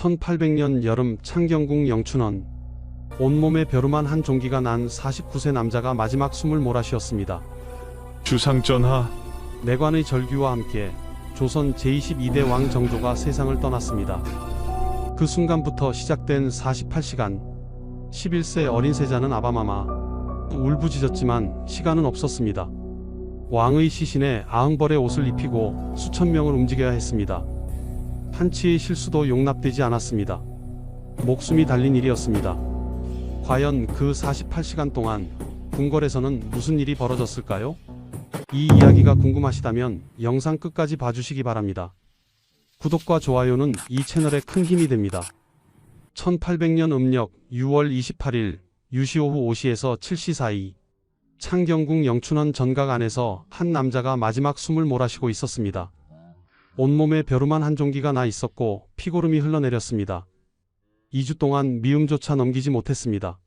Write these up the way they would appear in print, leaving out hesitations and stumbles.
1800년 여름 창경궁 영춘원. 온몸에 벼루만 한 종기가 난 49세 남자가 마지막 숨을 몰아쉬었습니다. 주상전하, 내관의 절규와 함께 조선 제22대 왕 정조가 세상을 떠났습니다. 그 순간부터 시작된 48시간. 11세 어린 세자는 아바마마 울부짖었지만 시간은 없었습니다. 왕의 시신에 아흥벌의 옷을 입히고 수천 명을 움직여야 했습니다. 한치의 실수도 용납되지 않았습니다. 목숨이 달린 일이었습니다. 과연 그 48시간 동안 궁궐에서는 무슨 일이 벌어졌을까요? 이 이야기가 궁금하시다면 영상 끝까지 봐주시기 바랍니다. 구독과 좋아요는 이 채널에 큰 힘이 됩니다. 1800년 음력 6월 28일 유시 오후 5시에서 7시 사이 창경궁 영춘원 전각 안에서 한 남자가 마지막 숨을 몰아쉬고 있었습니다. 온몸에 벼루만 한 종기가 나 있었고 피고름이 흘러내렸습니다. 2주 동안 미움조차 넘기지 못했습니다.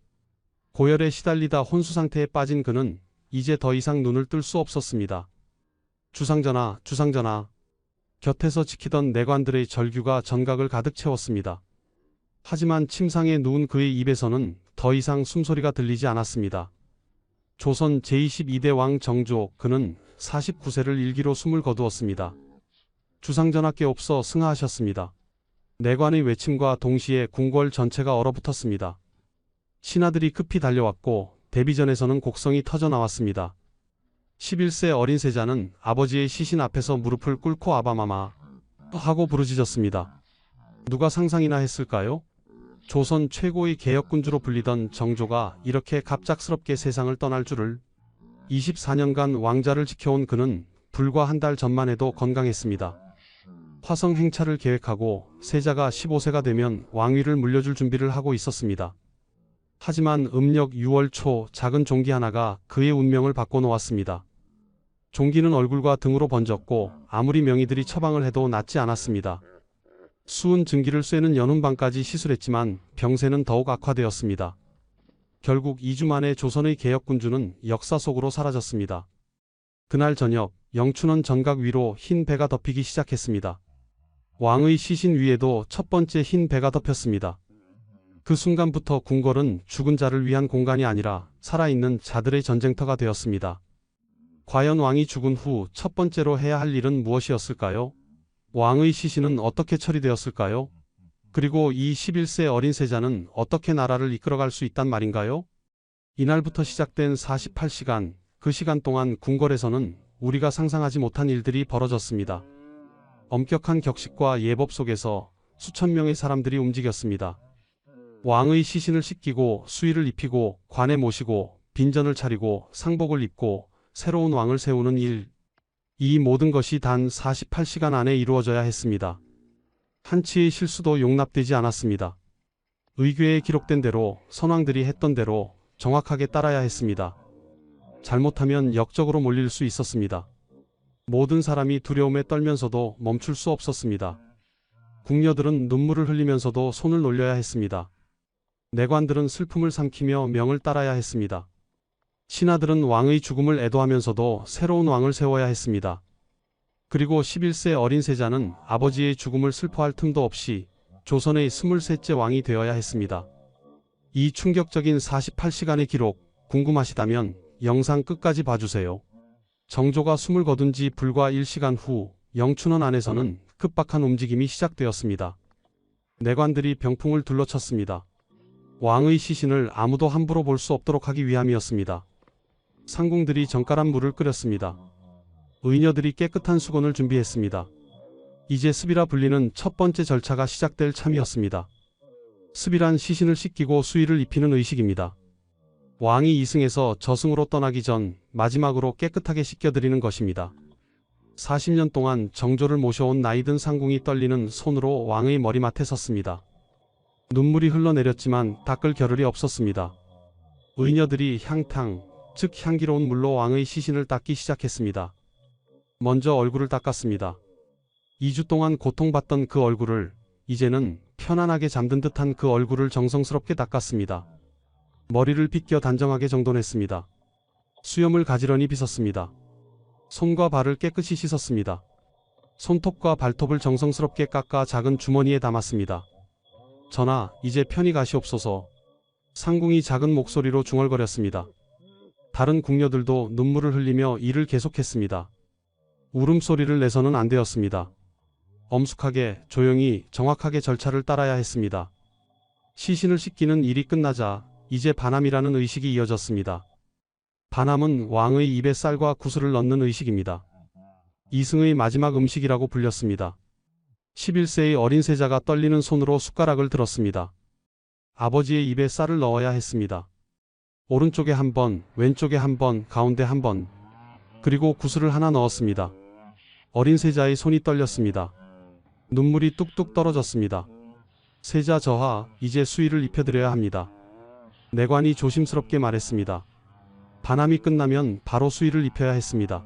고열에 시달리다 혼수 상태에 빠진 그는 이제 더 이상 눈을 뜰 수 없었습니다. 주상전하, 주상전하. 곁에서 지키던 내관들의 절규가 전각을 가득 채웠습니다. 하지만 침상에 누운 그의 입에서는 더 이상 숨소리가 들리지 않았습니다. 조선 제22대 왕 정조, 그는 49세를 일기로 숨을 거두었습니다. 주상전하께 없어 승하하셨습니다. 내관의 외침과 동시에 궁궐 전체가 얼어붙었습니다. 신하들이 급히 달려왔고 대비전에서는 곡성이 터져 나왔습니다. 11세 어린 세자는 아버지의 시신 앞에서 무릎을 꿇고 아바마마 하고 부르짖었습니다. 누가 상상이나 했을까요? 조선 최고의 개혁군주로 불리던 정조가 이렇게 갑작스럽게 세상을 떠날 줄을. 24년간 왕자를 지켜온 그는 불과 한 달 전만 해도 건강했습니다. 화성 행차를 계획하고 세자가 15세가 되면 왕위를 물려줄 준비를 하고 있었습니다. 하지만 음력 6월 초 작은 종기 하나가 그의 운명을 바꿔놓았습니다. 종기는 얼굴과 등으로 번졌고 아무리 명의들이 처방을 해도 낫지 않았습니다. 수은 증기를 쐬는 연운방까지 시술했지만 병세는 더욱 악화되었습니다. 결국 2주 만에 조선의 개혁군주는 역사 속으로 사라졌습니다. 그날 저녁 영춘원 전각 위로 흰 배가 덮이기 시작했습니다. 왕의 시신 위에도 첫 번째 흰 배가 덮였습니다. 그 순간부터 궁궐은 죽은 자를 위한 공간이 아니라 살아있는 자들의 전쟁터가 되었습니다. 과연 왕이 죽은 후 첫 번째로 해야 할 일은 무엇이었을까요? 왕의 시신은 어떻게 처리되었을까요? 그리고 이 11세 어린 세자는 어떻게 나라를 이끌어갈 수 있단 말인가요? 이날부터 시작된 48시간, 그 시간 동안 궁궐에서는 우리가 상상하지 못한 일들이 벌어졌습니다. 엄격한 격식과 예법 속에서 수천 명의 사람들이 움직였습니다. 왕의 시신을 씻기고 수의를 입히고 관에 모시고 빈전을 차리고 상복을 입고 새로운 왕을 세우는 일. 이 모든 것이 단 48시간 안에 이루어져야 했습니다. 한치의 실수도 용납되지 않았습니다. 의궤에 기록된 대로 선왕들이 했던 대로 정확하게 따라야 했습니다. 잘못하면 역적으로 몰릴 수 있었습니다. 모든 사람이 두려움에 떨면서도 멈출 수 없었습니다. 궁녀들은 눈물을 흘리면서도 손을 놀려야 했습니다. 내관들은 슬픔을 삼키며 명을 따라야 했습니다. 신하들은 왕의 죽음을 애도하면서도 새로운 왕을 세워야 했습니다. 그리고 11세 어린 세자는 아버지의 죽음을 슬퍼할 틈도 없이 조선의 23째 왕이 되어야 했습니다. 이 충격적인 48시간의 기록 궁금하시다면 영상 끝까지 봐주세요. 정조가 숨을 거둔 지 불과 1시간 후 영춘원 안에서는 급박한 움직임이 시작되었습니다. 내관들이 병풍을 둘러쳤습니다. 왕의 시신을 아무도 함부로 볼 수 없도록 하기 위함이었습니다. 상궁들이 정갈한 물을 끓였습니다. 의녀들이 깨끗한 수건을 준비했습니다. 이제 습이라 불리는 첫 번째 절차가 시작될 참이었습니다. 습이란 시신을 씻기고 수의를 입히는 의식입니다. 왕이 이승에서 저승으로 떠나기 전 마지막으로 깨끗하게 씻겨드리는 것입니다. 40년 동안 정조를 모셔온 나이든 상궁이 떨리는 손으로 왕의 머리맡에 섰습니다. 눈물이 흘러내렸지만 닦을 겨를이 없었습니다. 의녀들이 향탕, 즉 향기로운 물로 왕의 시신을 닦기 시작했습니다. 먼저 얼굴을 닦았습니다. 2주 동안 고통받던 그 얼굴을, 이제는 편안하게 잠든 듯한 그 얼굴을 정성스럽게 닦았습니다. 머리를 빗겨 단정하게 정돈했습니다. 수염을 가지런히 빗었습니다. 손과 발을 깨끗이 씻었습니다. 손톱과 발톱을 정성스럽게 깎아 작은 주머니에 담았습니다. 전하, 이제 편히 가시옵소서. 상궁이 작은 목소리로 중얼거렸습니다. 다른 궁녀들도 눈물을 흘리며 일을 계속했습니다. 울음소리를 내서는 안 되었습니다. 엄숙하게, 조용히, 정확하게 절차를 따라야 했습니다. 시신을 씻기는 일이 끝나자 이제 반함이라는 의식이 이어졌습니다. 반함은 왕의 입에 쌀과 구슬을 넣는 의식입니다. 이승의 마지막 음식이라고 불렸습니다. 11세의 어린 세자가 떨리는 손으로 숟가락을 들었습니다. 아버지의 입에 쌀을 넣어야 했습니다. 오른쪽에 한 번, 왼쪽에 한 번, 가운데 한 번, 그리고 구슬을 하나 넣었습니다. 어린 세자의 손이 떨렸습니다. 눈물이 뚝뚝 떨어졌습니다. 세자 저하, 이제 수의를 입혀드려야 합니다. 내관이 조심스럽게 말했습니다. 반함이 끝나면 바로 수의를 입혀야 했습니다.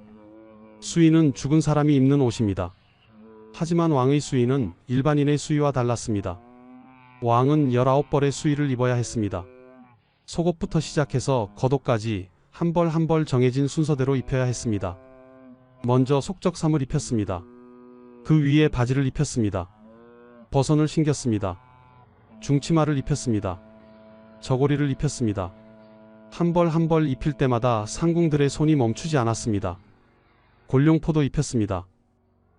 수의는 죽은 사람이 입는 옷입니다. 하지만 왕의 수의는 일반인의 수의와 달랐습니다. 왕은 19벌의 수의를 입어야 했습니다. 속옷부터 시작해서 겉옷까지 한 벌 한 벌 정해진 순서대로 입혀야 했습니다. 먼저 속적삼을 입혔습니다. 그 위에 바지를 입혔습니다. 버선을 신겼습니다. 중치마를 입혔습니다. 저고리를 입혔습니다. 한 벌 한 벌 입힐 때마다 상궁들의 손이 멈추지 않았습니다. 골룡포도 입혔습니다.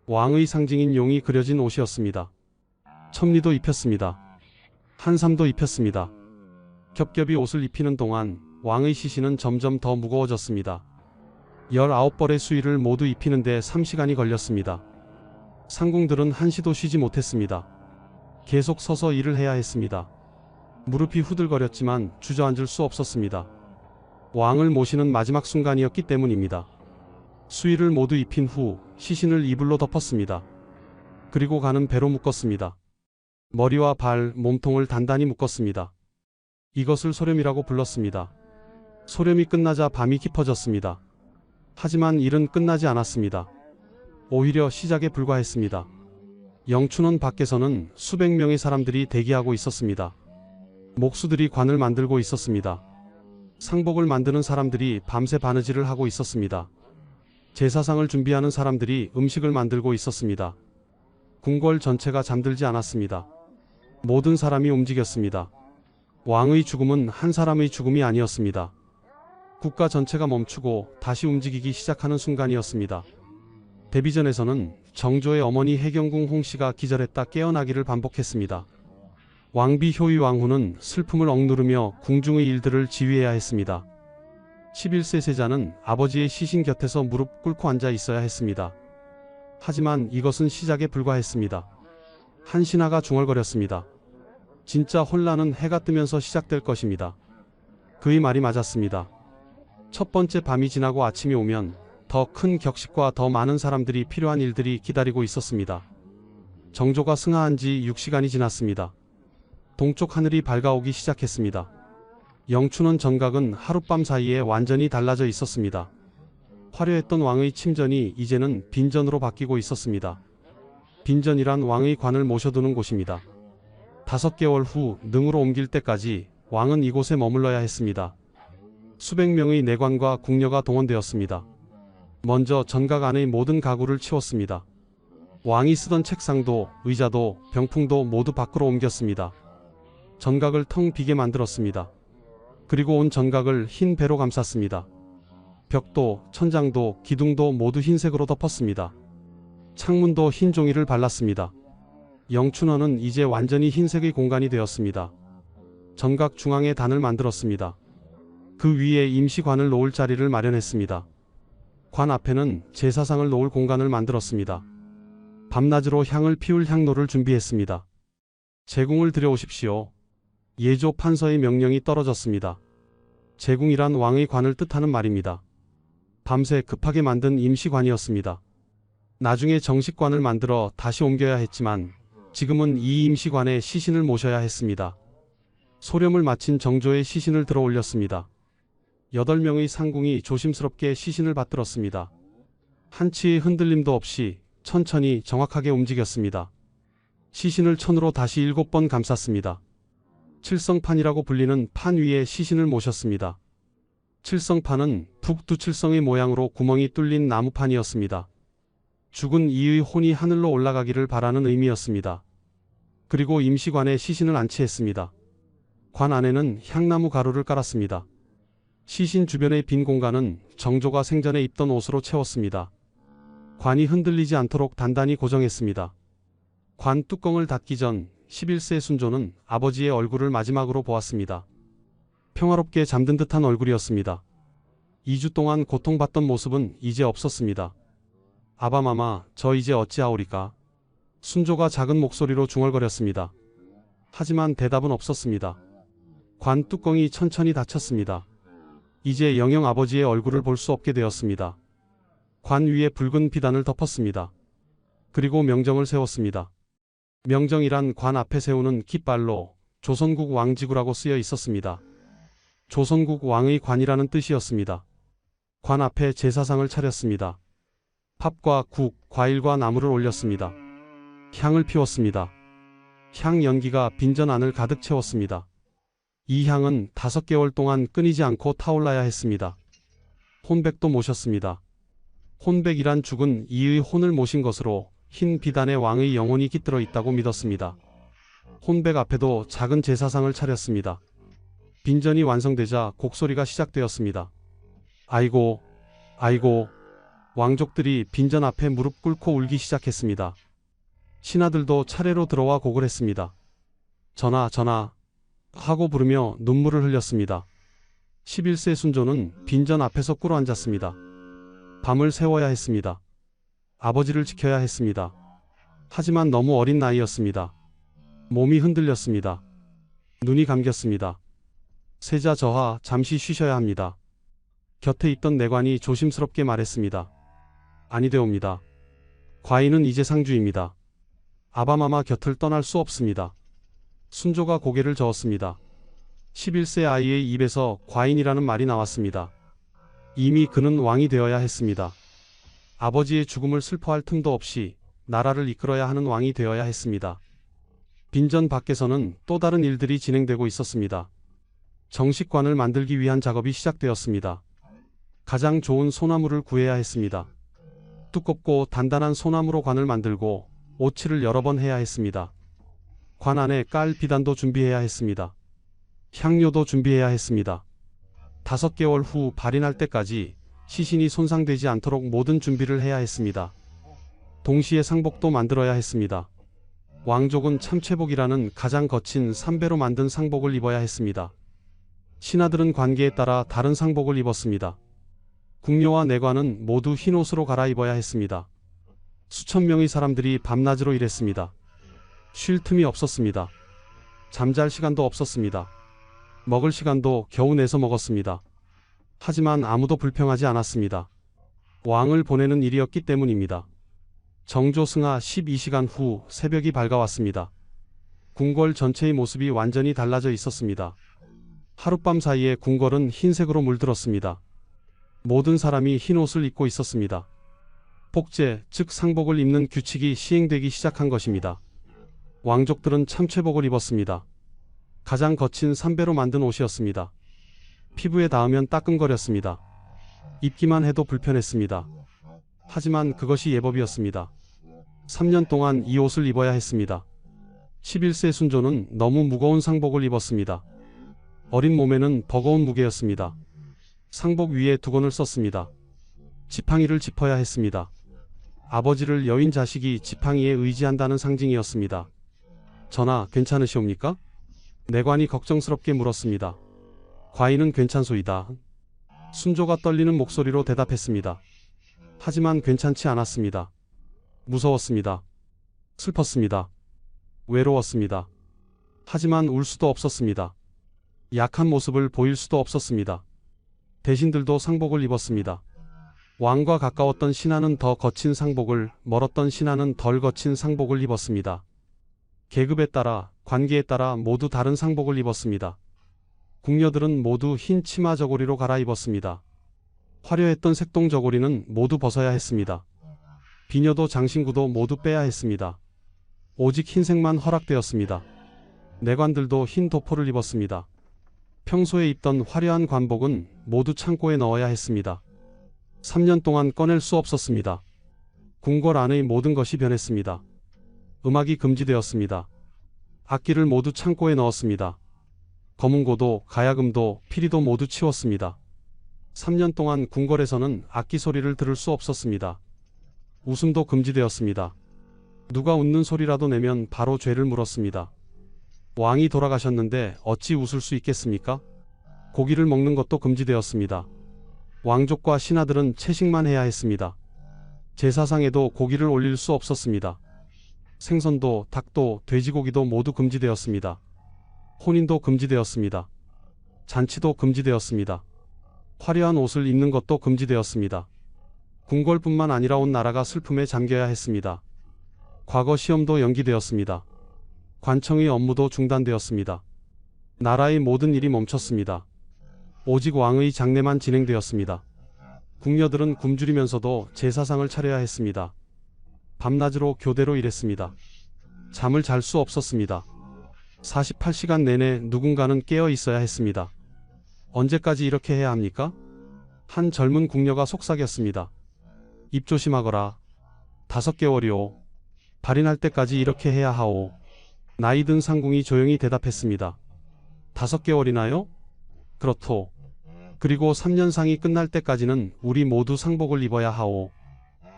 왕의 상징인 용이 그려진 옷이었습니다. 첨리도 입혔습니다. 한삼도 입혔습니다. 겹겹이 옷을 입히는 동안 왕의 시신은 점점 더 무거워졌습니다. 19벌의 수의를 모두 입히는데 3시간이 걸렸습니다. 상궁들은 한시도 쉬지 못했습니다. 계속 서서 일을 해야 했습니다. 무릎이 후들거렸지만 주저앉을 수 없었습니다. 왕을 모시는 마지막 순간이었기 때문입니다. 수의를 모두 입힌 후 시신을 이불로 덮었습니다. 그리고 가는 배로 묶었습니다. 머리와 발, 몸통을 단단히 묶었습니다. 이것을 소렴이라고 불렀습니다. 소렴이 끝나자 밤이 깊어졌습니다. 하지만 일은 끝나지 않았습니다. 오히려 시작에 불과했습니다. 영춘원 밖에서는 수백 명의 사람들이 대기하고 있었습니다. 목수들이 관을 만들고 있었습니다. 상복을 만드는 사람들이 밤새 바느질을 하고 있었습니다. 제사상을 준비하는 사람들이 음식을 만들고 있었습니다. 궁궐 전체가 잠들지 않았습니다. 모든 사람이 움직였습니다. 왕의 죽음은 한 사람의 죽음이 아니었습니다. 국가 전체가 멈추고 다시 움직이기 시작하는 순간이었습니다. 데뷔전에서는 정조의 어머니 해경궁 홍씨가 기절했다 깨어나기를 반복했습니다. 왕비 효의 왕후는 슬픔을 억누르며 궁중의 일들을 지휘해야 했습니다. 11세 세자는 아버지의 시신 곁에서 무릎 꿇고 앉아 있어야 했습니다. 하지만 이것은 시작에 불과했습니다. 한 신하가 중얼거렸습니다. 진짜 혼란은 해가 뜨면서 시작될 것입니다. 그의 말이 맞았습니다. 첫 번째 밤이 지나고 아침이 오면 더 큰 격식과 더 많은 사람들이 필요한 일들이 기다리고 있었습니다. 정조가 승하한 지 6시간이 지났습니다. 동쪽 하늘이 밝아오기 시작했습니다. 영춘원 정각은 하룻밤 사이에 완전히 달라져 있었습니다. 화려했던 왕의 침전이 이제는 빈전으로 바뀌고 있었습니다. 빈전이란 왕의 관을 모셔두는 곳입니다. 5개월 후 능으로 옮길 때까지 왕은 이곳에 머물러야 했습니다. 수백 명의 내관과 궁녀가 동원되었습니다. 먼저 정각 안의 모든 가구를 치웠습니다. 왕이 쓰던 책상도 의자도 병풍도 모두 밖으로 옮겼습니다. 전각을 텅 비게 만들었습니다. 그리고 온 전각을 흰 배로 감쌌습니다. 벽도, 천장도, 기둥도 모두 흰색으로 덮었습니다. 창문도 흰 종이를 발랐습니다. 영춘원은 이제 완전히 흰색의 공간이 되었습니다. 전각 중앙에 단을 만들었습니다. 그 위에 임시관을 놓을 자리를 마련했습니다. 관 앞에는 제사상을 놓을 공간을 만들었습니다. 밤낮으로 향을 피울 향로를 준비했습니다. 제궁을 들여오십시오. 예조 판서의 명령이 떨어졌습니다. 제궁이란 왕의 관을 뜻하는 말입니다. 밤새 급하게 만든 임시관이었습니다. 나중에 정식관을 만들어 다시 옮겨야 했지만 지금은 이 임시관에 시신을 모셔야 했습니다. 소렴을 마친 정조의 시신을 들어 올렸습니다. 8명의 상궁이 조심스럽게 시신을 받들었습니다. 한치의 흔들림도 없이 천천히 정확하게 움직였습니다. 시신을 천으로 다시 7번 감쌌습니다. 칠성판이라고 불리는 판 위에 시신을 모셨습니다. 칠성판은 북두칠성의 모양으로 구멍이 뚫린 나무판이었습니다. 죽은 이의 혼이 하늘로 올라가기를 바라는 의미였습니다. 그리고 임시관에 시신을 안치했습니다. 관 안에는 향나무 가루를 깔았습니다. 시신 주변의 빈 공간은 정조가 생전에 입던 옷으로 채웠습니다. 관이 흔들리지 않도록 단단히 고정했습니다. 관 뚜껑을 닫기 전 11세 순조는 아버지의 얼굴을 마지막으로 보았습니다. 평화롭게 잠든 듯한 얼굴이었습니다. 2주 동안 고통받던 모습은 이제 없었습니다. 아바마마, 저 이제 어찌하오리까? 순조가 작은 목소리로 중얼거렸습니다. 하지만 대답은 없었습니다. 관 뚜껑이 천천히 닫혔습니다. 이제 영영 아버지의 얼굴을 볼 수 없게 되었습니다. 관 위에 붉은 비단을 덮었습니다. 그리고 명정을 세웠습니다. 명정이란 관 앞에 세우는 깃발로 조선국 왕지구라고 쓰여 있었습니다. 조선국 왕의 관이라는 뜻이었습니다. 관 앞에 제사상을 차렸습니다. 팝과 국, 과일과 나무를 올렸습니다. 향을 피웠습니다. 향 연기가 빈전 안을 가득 채웠습니다. 이 향은 5개월 동안 끊이지 않고 타올라야 했습니다. 혼백도 모셨습니다. 혼백이란 죽은 이의 혼을 모신 것으로 흰 비단에 왕의 영혼이 깃들어 있다고 믿었습니다. 혼백 앞에도 작은 제사상을 차렸습니다. 빈전이 완성되자 곡소리가 시작되었습니다. 아이고, 아이고. 왕족들이 빈전 앞에 무릎 꿇고 울기 시작했습니다. 신하들도 차례로 들어와 곡을 했습니다. 전하, 전하 하고 부르며 눈물을 흘렸습니다. 11세 순조는 빈전 앞에서 꿇어앉았습니다. 밤을 새워야 했습니다. 아버지를 지켜야 했습니다. 하지만 너무 어린 나이였습니다. 몸이 흔들렸습니다. 눈이 감겼습니다. 세자 저하, 잠시 쉬셔야 합니다. 곁에 있던 내관이 조심스럽게 말했습니다. 아니되옵니다. 과인은 이제 상주입니다. 아바마마 곁을 떠날 수 없습니다. 순조가 고개를 저었습니다. 11세 아이의 입에서 과인이라는 말이 나왔습니다. 이미 그는 왕이 되어야 했습니다. 아버지의 죽음을 슬퍼할 틈도 없이 나라를 이끌어야 하는 왕이 되어야 했습니다. 빈전 밖에서는 또 다른 일들이 진행되고 있었습니다. 정식관을 만들기 위한 작업이 시작되었습니다. 가장 좋은 소나무를 구해야 했습니다. 두껍고 단단한 소나무로 관을 만들고 오칠을 여러 번 해야 했습니다. 관 안에 깔 비단도 준비해야 했습니다. 향료도 준비해야 했습니다. 5개월 후 발인할 때까지 시신이 손상되지 않도록 모든 준비를 해야 했습니다. 동시에 상복도 만들어야 했습니다. 왕족은 참체복이라는 가장 거친 삼배로 만든 상복을 입어야 했습니다. 신하들은 관계에 따라 다른 상복을 입었습니다. 궁녀와 내관은 모두 흰 옷으로 갈아입어야 했습니다. 수천 명의 사람들이 밤낮으로 일했습니다. 쉴 틈이 없었습니다. 잠잘 시간도 없었습니다. 먹을 시간도 겨우 내서 먹었습니다. 하지만 아무도 불평하지 않았습니다. 왕을 보내는 일이었기 때문입니다. 정조 승하 12시간 후 새벽이 밝아왔습니다. 궁궐 전체의 모습이 완전히 달라져 있었습니다. 하룻밤 사이에 궁궐은 흰색으로 물들었습니다. 모든 사람이 흰 옷을 입고 있었습니다. 복제, 즉 상복을 입는 규칙이 시행되기 시작한 것입니다. 왕족들은 참체복을 입었습니다. 가장 거친 삼배로 만든 옷이었습니다. 피부에 닿으면 따끔거렸습니다. 입기만 해도 불편했습니다. 하지만 그것이 예법이었습니다. 3년 동안 이 옷을 입어야 했습니다. 11세 순조는 너무 무거운 상복을 입었습니다. 어린 몸에는 버거운 무게였습니다. 상복 위에 두건을 썼습니다. 지팡이를 짚어야 했습니다. 아버지를 여인 자식이 지팡이에 의지한다는 상징이었습니다. 전하, 괜찮으시옵니까? 내관이 걱정스럽게 물었습니다. 과인은 괜찮소이다. 순조가 떨리는 목소리로 대답했습니다. 하지만 괜찮지 않았습니다. 무서웠습니다. 슬펐습니다. 외로웠습니다. 하지만 울 수도 없었습니다. 약한 모습을 보일 수도 없었습니다. 대신들도 상복을 입었습니다. 왕과 가까웠던 신하는 더 거친 상복을, 멀었던 신하는 덜 거친 상복을 입었습니다. 계급에 따라, 관계에 따라 모두 다른 상복을 입었습니다. 궁녀들은 모두 흰 치마 저고리로 갈아입었습니다. 화려했던 색동 저고리는 모두 벗어야 했습니다. 비녀도 장신구도 모두 빼야 했습니다. 오직 흰색만 허락되었습니다. 내관들도 흰 도포를 입었습니다. 평소에 입던 화려한 관복은 모두 창고에 넣어야 했습니다. 3년 동안 꺼낼 수 없었습니다. 궁궐 안의 모든 것이 변했습니다. 음악이 금지되었습니다. 악기를 모두 창고에 넣었습니다. 검은고도, 가야금도, 피리도 모두 치웠습니다. 3년 동안 궁궐에서는 악기 소리를 들을 수 없었습니다. 웃음도 금지되었습니다. 누가 웃는 소리라도 내면 바로 죄를 물었습니다. 왕이 돌아가셨는데 어찌 웃을 수 있겠습니까? 고기를 먹는 것도 금지되었습니다. 왕족과 신하들은 채식만 해야 했습니다. 제사상에도 고기를 올릴 수 없었습니다. 생선도, 닭도, 돼지고기도 모두 금지되었습니다. 혼인도 금지되었습니다. 잔치도 금지되었습니다. 화려한 옷을 입는 것도 금지되었습니다. 궁궐뿐만 아니라 온 나라가 슬픔에 잠겨야 했습니다. 과거 시험도 연기되었습니다. 관청의 업무도 중단되었습니다. 나라의 모든 일이 멈췄습니다. 오직 왕의 장례만 진행되었습니다. 궁녀들은 굶주리면서도 제사상을 차려야 했습니다. 밤낮으로 교대로 일했습니다. 잠을 잘 수 없었습니다. 48시간 내내 누군가는 깨어 있어야 했습니다. 언제까지 이렇게 해야 합니까? 한 젊은 궁녀가 속삭였습니다. 입 조심하거라. 5개월이오. 발인할 때까지 이렇게 해야 하오. 나이 든 상궁이 조용히 대답했습니다. 5개월이나요? 그렇소. 그리고 3년상이 끝날 때까지는 우리 모두 상복을 입어야 하오.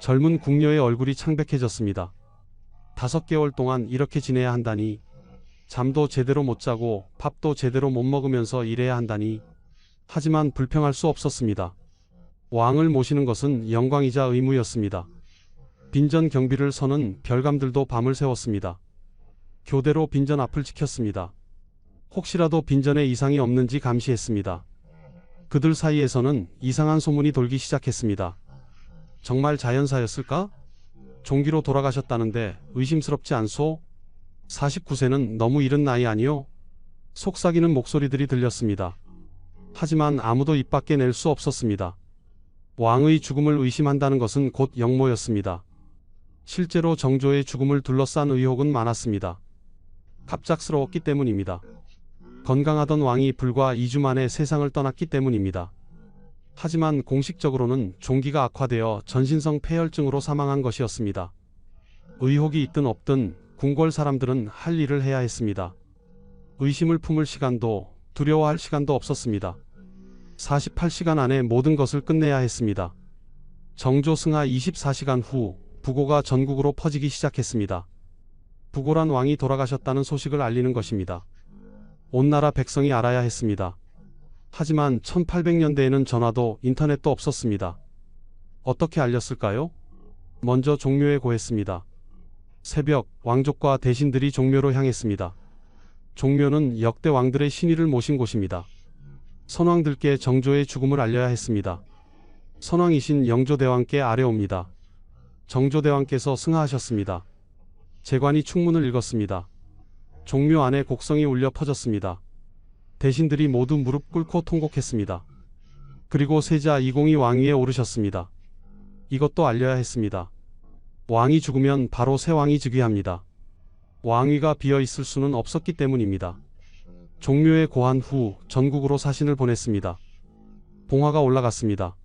젊은 궁녀의 얼굴이 창백해졌습니다. 5개월 동안 이렇게 지내야 한다니. 잠도 제대로 못 자고 밥도 제대로 못 먹으면서 일해야 한다니. 하지만 불평할 수 없었습니다. 왕을 모시는 것은 영광이자 의무였습니다. 빈전 경비를 서는 별감들도 밤을 새웠습니다. 교대로 빈전 앞을 지켰습니다. 혹시라도 빈전에 이상이 없는지 감시했습니다. 그들 사이에서는 이상한 소문이 돌기 시작했습니다. 정말 자연사였을까? 종기로 돌아가셨다는데 의심스럽지 않소? 49세는 너무 이른 나이 아니요? 속삭이는 목소리들이 들렸습니다. 하지만 아무도 입 밖에 낼 수 없었습니다. 왕의 죽음을 의심한다는 것은 곧 역모였습니다. 실제로 정조의 죽음을 둘러싼 의혹은 많았습니다. 갑작스러웠기 때문입니다. 건강하던 왕이 불과 2주 만에 세상을 떠났기 때문입니다. 하지만 공식적으로는 종기가 악화되어 전신성 폐혈증으로 사망한 것이었습니다. 의혹이 있든 없든 궁궐 사람들은 할 일을 해야 했습니다. 의심을 품을 시간도 두려워할 시간도 없었습니다. 48시간 안에 모든 것을 끝내야 했습니다. 정조 승하 24시간 후 부고가 전국으로 퍼지기 시작했습니다. 부고란 왕이 돌아가셨다는 소식을 알리는 것입니다. 온 나라 백성이 알아야 했습니다. 하지만 1800년대에는 전화도 인터넷도 없었습니다. 어떻게 알렸을까요? 먼저 종묘에 고했습니다. 새벽 왕족과 대신들이 종묘로 향했습니다. 종묘는 역대 왕들의 신의를 모신 곳입니다. 선왕들께 정조의 죽음을 알려야 했습니다. 선왕이신 영조대왕께 아뢰옵니다. 정조대왕께서 승하하셨습니다. 제관이 충문을 읽었습니다. 종묘 안에 곡성이 울려 퍼졌습니다. 대신들이 모두 무릎 꿇고 통곡했습니다. 그리고 세자 이공이 왕위에 오르셨습니다. 이것도 알려야 했습니다. 왕이 죽으면 바로 새 왕이 즉위합니다. 왕위가 비어 있을 수는 없었기 때문입니다. 종묘에 고한 후 전국으로 사신을 보냈습니다. 봉화가 올라갔습니다.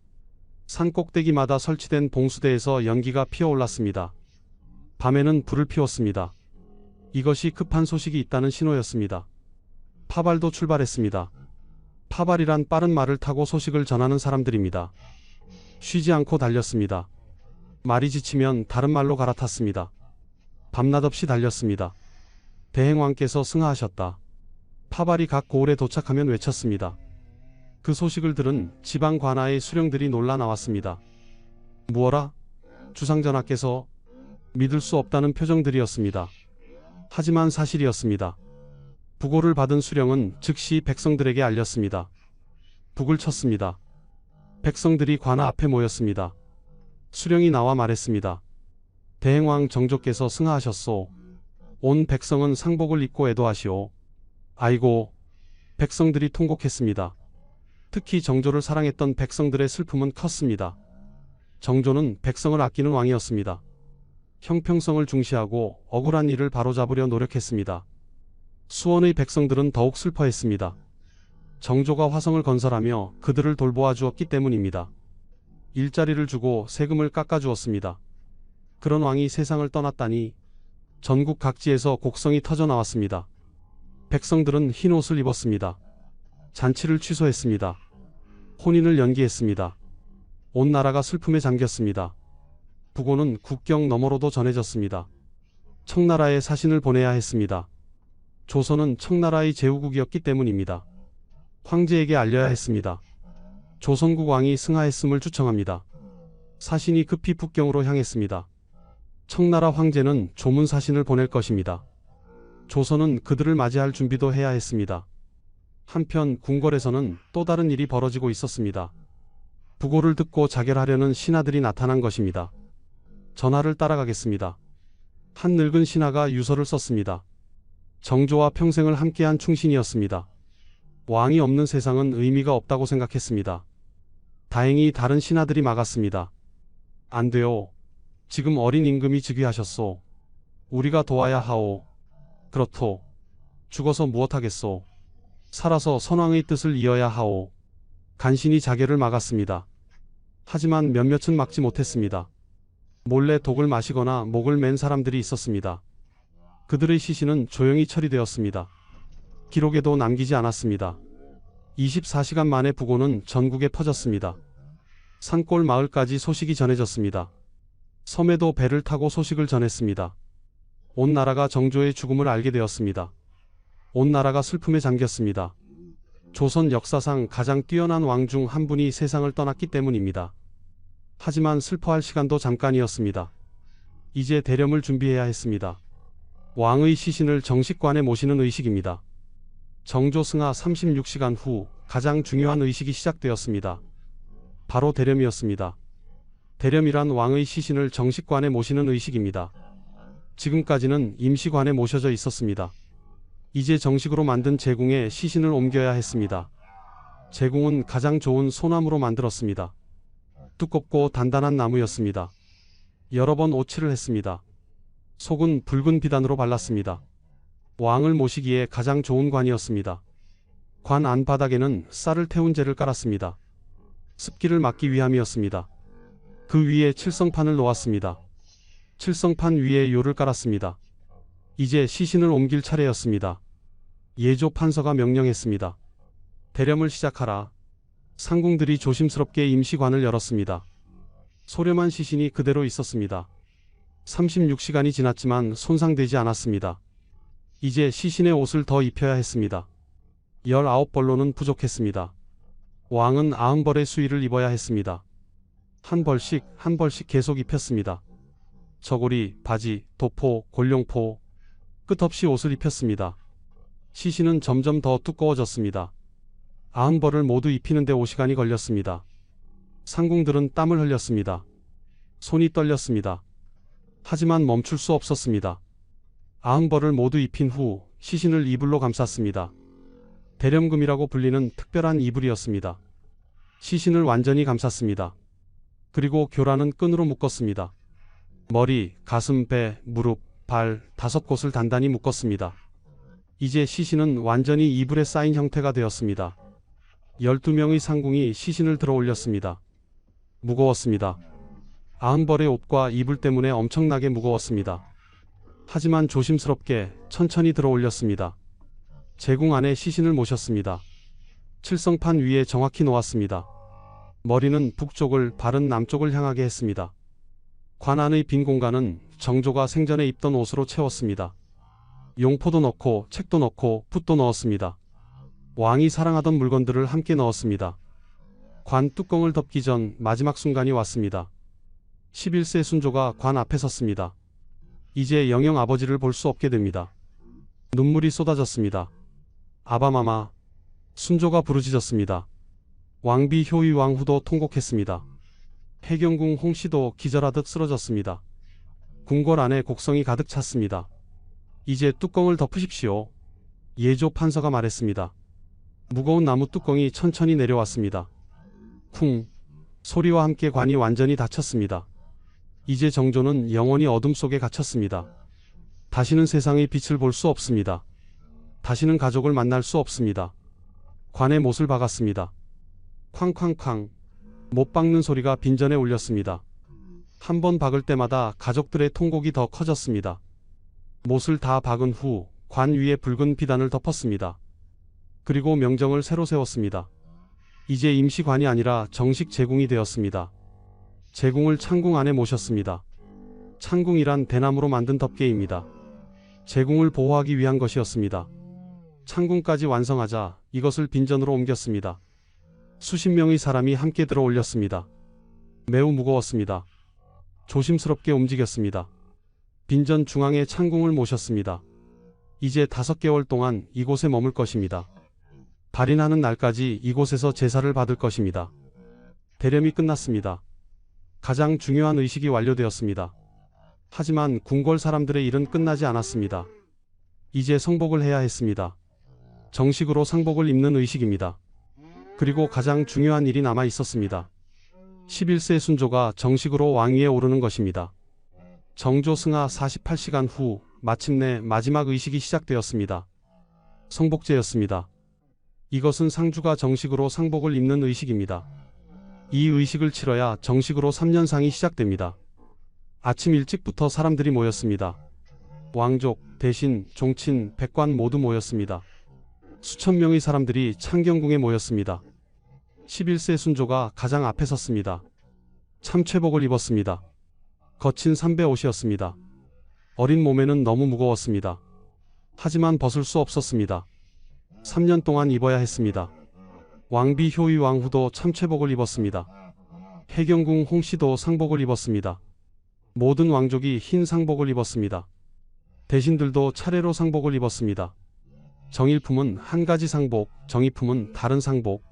산 꼭대기마다 설치된 봉수대에서 연기가 피어올랐습니다. 밤에는 불을 피웠습니다. 이것이 급한 소식이 있다는 신호였습니다. 파발도 출발했습니다. 파발이란 빠른 말을 타고 소식을 전하는 사람들입니다. 쉬지 않고 달렸습니다. 말이 지치면 다른 말로 갈아탔습니다. 밤낮 없이 달렸습니다. 대행왕께서 승하하셨다. 파발이 각 고을에 도착하면 외쳤습니다. 그 소식을 들은 지방 관아의 수령들이 놀라 나왔습니다. 무어라? 주상전하께서? 믿을 수 없다는 표정들이었습니다. 하지만 사실이었습니다. 부고를 받은 수령은 즉시 백성들에게 알렸습니다. 북을 쳤습니다. 백성들이 관아 앞에 모였습니다. 수령이 나와 말했습니다. 대행왕 정조께서 승하하셨소. 온 백성은 상복을 입고 애도하시오. 아이고. 백성들이 통곡했습니다. 특히 정조를 사랑했던 백성들의 슬픔은 컸습니다. 정조는 백성을 아끼는 왕이었습니다. 형평성을 중시하고 억울한 일을 바로잡으려 노력했습니다. 수원의 백성들은 더욱 슬퍼했습니다. 정조가 화성을 건설하며 그들을 돌보아 주었기 때문입니다. 일자리를 주고 세금을 깎아주었습니다. 그런 왕이 세상을 떠났다니. 전국 각지에서 곡성이 터져 나왔습니다. 백성들은 흰 옷을 입었습니다. 잔치를 취소했습니다. 혼인을 연기했습니다. 온 나라가 슬픔에 잠겼습니다. 부고는 국경 너머로도 전해졌습니다. 청나라에 사신을 보내야 했습니다. 조선은 청나라의 제후국이었기 때문입니다. 황제에게 알려야 했습니다. 조선국 왕이 승하했음을 주청합니다. 사신이 급히 북경으로 향했습니다. 청나라 황제는 조문 사신을 보낼 것입니다. 조선은 그들을 맞이할 준비도 해야 했습니다. 한편 궁궐에서는 또 다른 일이 벌어지고 있었습니다. 부고를 듣고 자결하려는 신하들이 나타난 것입니다. 전하를 따라가겠습니다. 한 늙은 신하가 유서를 썼습니다. 정조와 평생을 함께한 충신이었습니다. 왕이 없는 세상은 의미가 없다고 생각했습니다. 다행히 다른 신하들이 막았습니다. 안 돼요. 지금 어린 임금이 즉위하셨소. 우리가 도와야 하오. 그렇소. 죽어서 무엇하겠소. 살아서 선왕의 뜻을 이어야 하오. 간신히 자결을 막았습니다. 하지만 몇몇은 막지 못했습니다. 몰래 독을 마시거나 목을 맨 사람들이 있었습니다. 그들의 시신은 조용히 처리되었습니다. 기록에도 남기지 않았습니다. 24시간 만에 부고는 전국에 퍼졌습니다. 산골 마을까지 소식이 전해졌습니다. 섬에도 배를 타고 소식을 전했습니다. 온 나라가 정조의 죽음을 알게 되었습니다. 온 나라가 슬픔에 잠겼습니다. 조선 역사상 가장 뛰어난 왕 중 한 분이 세상을 떠났기 때문입니다. 하지만 슬퍼할 시간도 잠깐이었습니다. 이제 대렴을 준비해야 했습니다. 왕의 시신을 정식관에 모시는 의식입니다. 정조 승하 36시간 후 가장 중요한 의식이 시작되었습니다. 바로 대렴이었습니다. 대렴이란 왕의 시신을 정식관에 모시는 의식입니다. 지금까지는 임시관에 모셔져 있었습니다. 이제 정식으로 만든 제궁에 시신을 옮겨야 했습니다. 제궁은 가장 좋은 소나무로 만들었습니다. 두껍고 단단한 나무였습니다. 여러 번 오칠을 했습니다. 속은 붉은 비단으로 발랐습니다. 왕을 모시기에 가장 좋은 관이었습니다. 관 안바닥에는 쌀을 태운 재를 깔았습니다. 습기를 막기 위함이었습니다. 그 위에 칠성판을 놓았습니다. 칠성판 위에 요를 깔았습니다. 이제 시신을 옮길 차례였습니다. 예조 판서가 명령했습니다. 대렴을 시작하라. 상궁들이 조심스럽게 임시관을 열었습니다. 소렴한 시신이 그대로 있었습니다. 36시간이 지났지만 손상되지 않았습니다. 이제 시신의 옷을 더 입혀야 했습니다. 19벌로는 부족했습니다. 왕은 90벌의 수의를 입어야 했습니다. 한 벌씩 한 벌씩 계속 입혔습니다. 저고리, 바지, 도포, 골룡포, 끝없이 옷을 입혔습니다. 시신은 점점 더 두꺼워졌습니다. 90벌을 모두 입히는데 5시간이 걸렸습니다. 상궁들은 땀을 흘렸습니다. 손이 떨렸습니다. 하지만 멈출 수 없었습니다. 90벌을 모두 입힌 후 시신을 이불로 감쌌습니다. 대렴금이라고 불리는 특별한 이불이었습니다. 시신을 완전히 감쌌습니다. 그리고 교란은 끈으로 묶었습니다. 머리, 가슴, 배, 무릎, 발 5곳을 단단히 묶었습니다. 이제 시신은 완전히 이불에 쌓인 형태가 되었습니다. 12명의 상궁이 시신을 들어 올렸습니다. 무거웠습니다. 90벌의 옷과 이불 때문에 엄청나게 무거웠습니다. 하지만 조심스럽게 천천히 들어 올렸습니다. 제궁 안에 시신을 모셨습니다. 칠성판 위에 정확히 놓았습니다. 머리는 북쪽을, 발은 남쪽을 향하게 했습니다. 관 안의 빈 공간은 정조가 생전에 입던 옷으로 채웠습니다. 용포도 넣고 책도 넣고 붓도 넣었습니다. 왕이 사랑하던 물건들을 함께 넣었습니다. 관 뚜껑을 덮기 전 마지막 순간이 왔습니다. 11세 순조가 관 앞에 섰습니다. 이제 영영 아버지를 볼 수 없게 됩니다. 눈물이 쏟아졌습니다. 아바마마. 순조가 부르짖었습니다. 왕비 효의 왕후도 통곡했습니다. 해경궁 홍씨도 기절하듯 쓰러졌습니다. 궁궐 안에 곡성이 가득 찼습니다. 이제 뚜껑을 덮으십시오. 예조 판서가 말했습니다. 무거운 나무 뚜껑이 천천히 내려왔습니다. 쿵 소리와 함께 관이 완전히 닫혔습니다. 이제 정조는 영원히 어둠 속에 갇혔습니다. 다시는 세상의 빛을 볼 수 없습니다. 다시는 가족을 만날 수 없습니다. 관에 못을 박았습니다. 쾅쾅쾅 못 박는 소리가 빈전에 울렸습니다. 한 번 박을 때마다 가족들의 통곡이 더 커졌습니다. 못을 다 박은 후 관 위에 붉은 비단을 덮었습니다. 그리고 명정을 새로 세웠습니다. 이제 임시관이 아니라 정식 제궁이 되었습니다. 제궁을 창궁 안에 모셨습니다. 창궁이란 대나무로 만든 덮개입니다. 제궁을 보호하기 위한 것이었습니다. 창궁까지 완성하자 이것을 빈전으로 옮겼습니다. 수십 명의 사람이 함께 들어 올렸습니다. 매우 무거웠습니다. 조심스럽게 움직였습니다. 빈전 중앙에 창궁을 모셨습니다. 이제 5개월 동안 이곳에 머물 것입니다. 발인하는 날까지 이곳에서 제사를 받을 것입니다. 대렴이 끝났습니다. 가장 중요한 의식이 완료되었습니다. 하지만 궁궐 사람들의 일은 끝나지 않았습니다. 이제 성복을 해야 했습니다. 정식으로 상복을 입는 의식입니다. 그리고 가장 중요한 일이 남아 있었습니다. 11세 순조가 정식으로 왕위에 오르는 것입니다. 정조 승하 48시간 후 마침내 마지막 의식이 시작되었습니다. 성복제였습니다. 이것은 상주가 정식으로 상복을 입는 의식입니다. 이 의식을 치러야 정식으로 3년상이 시작됩니다. 아침 일찍부터 사람들이 모였습니다. 왕족, 대신, 종친, 백관 모두 모였습니다. 수천 명의 사람들이 창경궁에 모였습니다. 11세 순조가 가장 앞에 섰습니다. 참최복을 입었습니다. 거친 삼배 옷이었습니다. 어린 몸에는 너무 무거웠습니다. 하지만 벗을 수 없었습니다. 3년 동안 입어야 했습니다. 왕비 효의 왕후도 참최복을 입었습니다. 해경궁 홍씨도 상복을 입었습니다. 모든 왕족이 흰 상복을 입었습니다. 대신들도 차례로 상복을 입었습니다. 정일품은 한 가지 상복, 정의품은 다른 상복,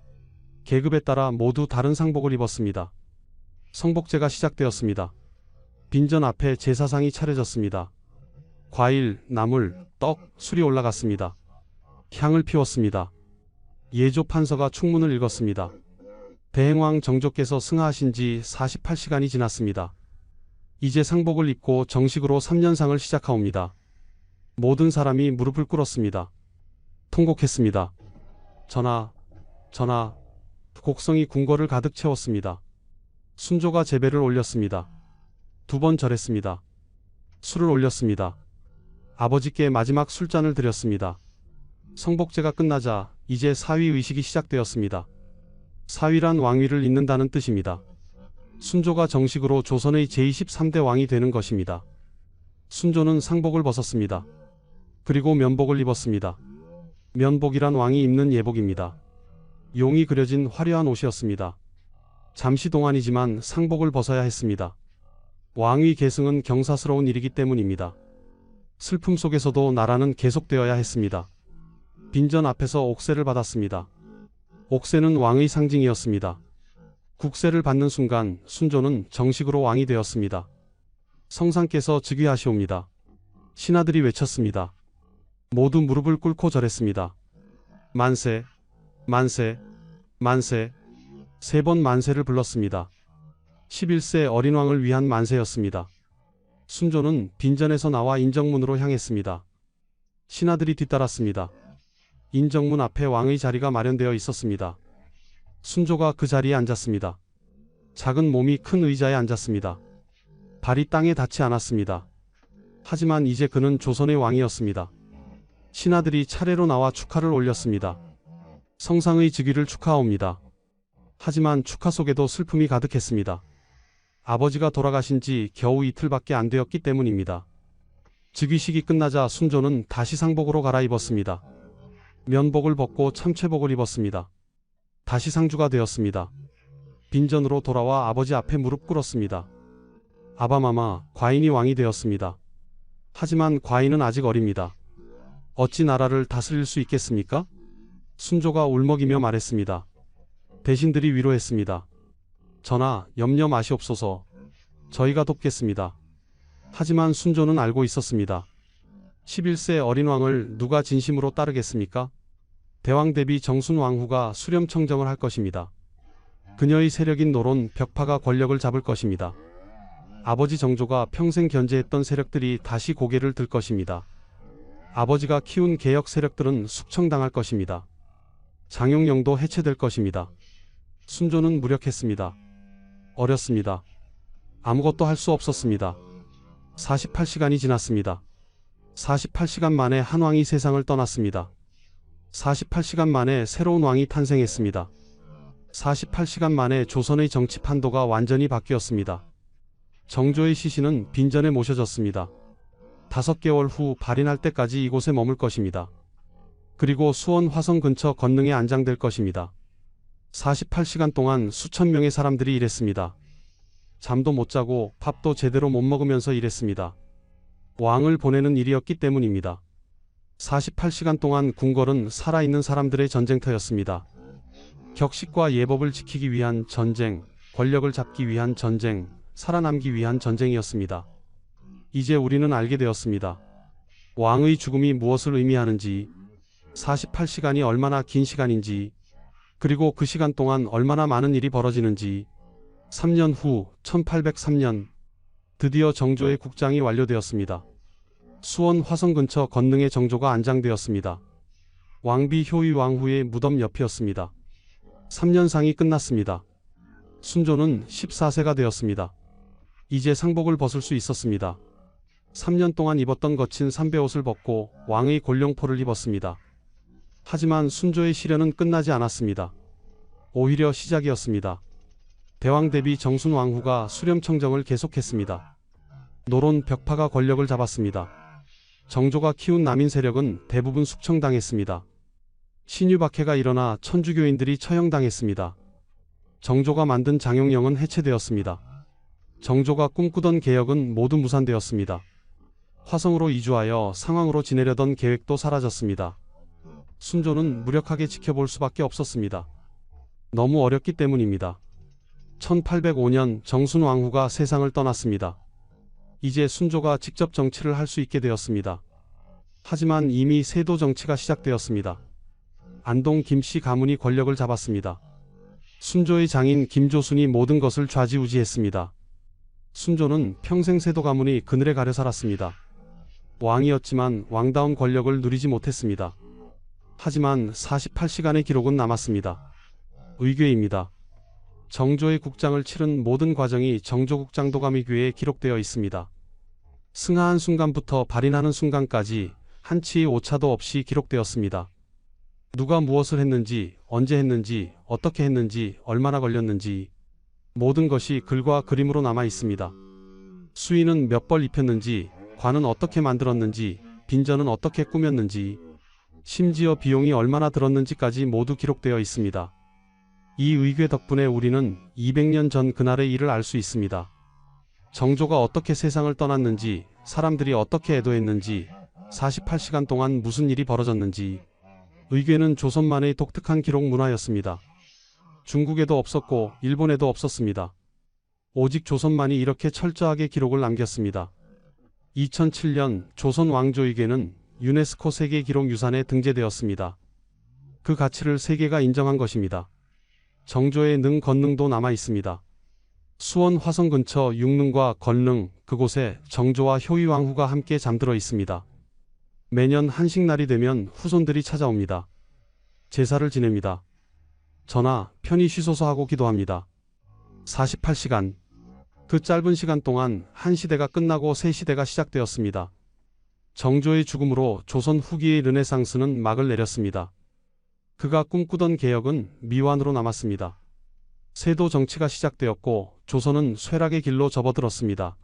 계급에 따라 모두 다른 상복을 입었습니다. 성복제가 시작되었습니다. 빈전 앞에 제사상이 차려졌습니다. 과일, 나물, 떡, 술이 올라갔습니다. 향을 피웠습니다. 예조 판서가 축문을 읽었습니다. 대행왕 정조께서 승하하신 지 48시간이 지났습니다. 이제 상복을 입고 정식으로 3년상을 시작하옵니다. 모든 사람이 무릎을 꿇었습니다. 통곡했습니다. 전하, 곡성이 궁궐을 가득 채웠습니다. 순조가 제배를 올렸습니다. 2번 절했습니다. 술을 올렸습니다. 아버지께 마지막 술잔을 드렸습니다. 성복제가 끝나자 이제 사위 의식이 시작되었습니다. 사위란 왕위를 잇는다는 뜻입니다. 순조가 정식으로 조선의 제23대 왕이 되는 것입니다. 순조는 상복을 벗었습니다. 그리고 면복을 입었습니다. 면복이란 왕이 입는 예복입니다. 용이 그려진 화려한 옷이었습니다. 잠시 동안이지만 상복을 벗어야 했습니다. 왕위 계승은 경사스러운 일이기 때문입니다. 슬픔 속에서도 나라는 계속되어야 했습니다. 빈전 앞에서 옥세를 받았습니다. 옥세는 왕의 상징이었습니다. 국세를 받는 순간 순조는 정식으로 왕이 되었습니다. 성상께서 즉위하시옵니다. 신하들이 외쳤습니다. 모두 무릎을 꿇고 절했습니다. 만세, 만세, 만세. 3번 만세를 불렀습니다. 11세 어린 왕을 위한 만세였습니다. 순조는 빈전에서 나와 인정문으로 향했습니다. 신하들이 뒤따랐습니다. 인정문 앞에 왕의 자리가 마련되어 있었습니다. 순조가 그 자리에 앉았습니다. 작은 몸이 큰 의자에 앉았습니다. 발이 땅에 닿지 않았습니다. 하지만 이제 그는 조선의 왕이었습니다. 신하들이 차례로 나와 축하를 올렸습니다. 성상의 즉위를 축하하옵니다. 하지만 축하 속에도 슬픔이 가득했습니다. 아버지가 돌아가신 지 겨우 이틀밖에 안 되었기 때문입니다. 즉위식이 끝나자 순조는 다시 상복으로 갈아입었습니다. 면복을 벗고 참최복을 입었습니다. 다시 상주가 되었습니다. 빈전으로 돌아와 아버지 앞에 무릎 꿇었습니다. 아바마마, 과인이 왕이 되었습니다. 하지만 과인은 아직 어립니다. 어찌 나라를 다스릴 수 있겠습니까? 순조가 울먹이며 말했습니다. 대신들이 위로했습니다. 전하, 염려 마시옵소서. 저희가 돕겠습니다. 하지만 순조는 알고 있었습니다. 11세 어린 왕을 누가 진심으로 따르겠습니까? 대왕 대비 정순왕후가 수렴청정을 할 것입니다. 그녀의 세력인 노론 벽파가 권력을 잡을 것입니다. 아버지 정조가 평생 견제했던 세력들이 다시 고개를 들 것입니다. 아버지가 키운 개혁 세력들은 숙청당할 것입니다. 장용령도 해체될 것입니다. 순조는 무력했습니다. 어렸습니다. 아무것도 할 수 없었습니다. 48시간이 지났습니다. 48시간 만에 한 왕이 세상을 떠났습니다. 48시간 만에 새로운 왕이 탄생했습니다. 48시간 만에 조선의 정치 판도가 완전히 바뀌었습니다. 정조의 시신은 빈전에 모셔졌습니다. 5개월 후 발인할 때까지 이곳에 머물 것입니다. 그리고 수원 화성 근처 건능에 안장될 것입니다. 48시간 동안 수천 명의 사람들이 일했습니다. 잠도 못 자고 밥도 제대로 못 먹으면서 일했습니다. 왕을 보내는 일이었기 때문입니다. 48시간 동안 궁궐은 살아있는 사람들의 전쟁터였습니다. 격식과 예법을 지키기 위한 전쟁, 권력을 잡기 위한 전쟁, 살아남기 위한 전쟁이었습니다. 이제 우리는 알게 되었습니다. 왕의 죽음이 무엇을 의미하는지, 48시간이 얼마나 긴 시간인지, 그리고 그 시간 동안 얼마나 많은 일이 벌어지는지. 3년 후 1803년 드디어 정조의 국장이 완료되었습니다. 수원 화성 근처 건능에 정조가 안장되었습니다. 왕비 효의 왕후의 무덤 옆이었습니다. 3년상이 끝났습니다. 순조는 14세가 되었습니다. 이제 상복을 벗을 수 있었습니다. 3년 동안 입었던 거친 삼배옷을 벗고 왕의 골룡포를 입었습니다. 하지만 순조의 시련은 끝나지 않았습니다. 오히려 시작이었습니다. 대왕 대비 정순 왕후가 수렴청정을 계속했습니다. 노론 벽파가 권력을 잡았습니다. 정조가 키운 남인 세력은 대부분 숙청당했습니다. 신유박해가 일어나 천주교인들이 처형당했습니다. 정조가 만든 장용령은 해체되었습니다. 정조가 꿈꾸던 개혁은 모두 무산되었습니다. 화성으로 이주하여 상황으로 지내려던 계획도 사라졌습니다. 순조는 무력하게 지켜볼 수밖에 없었습니다. 너무 어렸기 때문입니다. 1805년 정순 왕후가 세상을 떠났습니다. 이제 순조가 직접 정치를 할 수 있게 되었습니다. 하지만 이미 세도 정치가 시작되었습니다. 안동 김씨 가문이 권력을 잡았습니다. 순조의 장인 김조순이 모든 것을 좌지우지했습니다. 순조는 평생 세도 가문이 그늘에 가려 살았습니다. 왕이었지만 왕다운 권력을 누리지 못했습니다. 하지만 48시간의 기록은 남았습니다. 의궤입니다. 정조의 국장을 치른 모든 과정이 정조국장도가미궤에 기록되어 있습니다. 승하한 순간부터 발인하는 순간까지 한치의 오차도 없이 기록되었습니다. 누가 무엇을 했는지, 언제 했는지, 어떻게 했는지, 얼마나 걸렸는지 모든 것이 글과 그림으로 남아 있습니다. 수의는 몇 벌 입혔는지, 관은 어떻게 만들었는지, 빈전은 어떻게 꾸몄는지, 심지어 비용이 얼마나 들었는지까지 모두 기록되어 있습니다. 이 의궤 덕분에 우리는 200년 전 그날의 일을 알 수 있습니다. 정조가 어떻게 세상을 떠났는지, 사람들이 어떻게 애도했는지, 48시간 동안 무슨 일이 벌어졌는지. 의궤는 조선만의 독특한 기록 문화였습니다. 중국에도 없었고 일본에도 없었습니다. 오직 조선만이 이렇게 철저하게 기록을 남겼습니다. 2007년 조선 왕조의궤는 유네스코 세계기록유산에 등재되었습니다. 그 가치를 세계가 인정한 것입니다. 정조의 능 건능도 남아 있습니다. 수원 화성 근처 육능과 건능, 그곳에 정조와 효의 왕후가 함께 잠들어 있습니다. 매년 한식날이 되면 후손들이 찾아옵니다. 제사를 지냅니다. 전하, 편히 쉬소서 하고 기도합니다. 48시간. 그 짧은 시간 동안 한 시대가 끝나고 새 시대가 시작되었습니다. 정조의 죽음으로 조선 후기의 르네상스는 막을 내렸습니다. 그가 꿈꾸던 개혁은 미완으로 남았습니다. 세도 정치가 시작되었고 조선은 쇠락의 길로 접어들었습니다.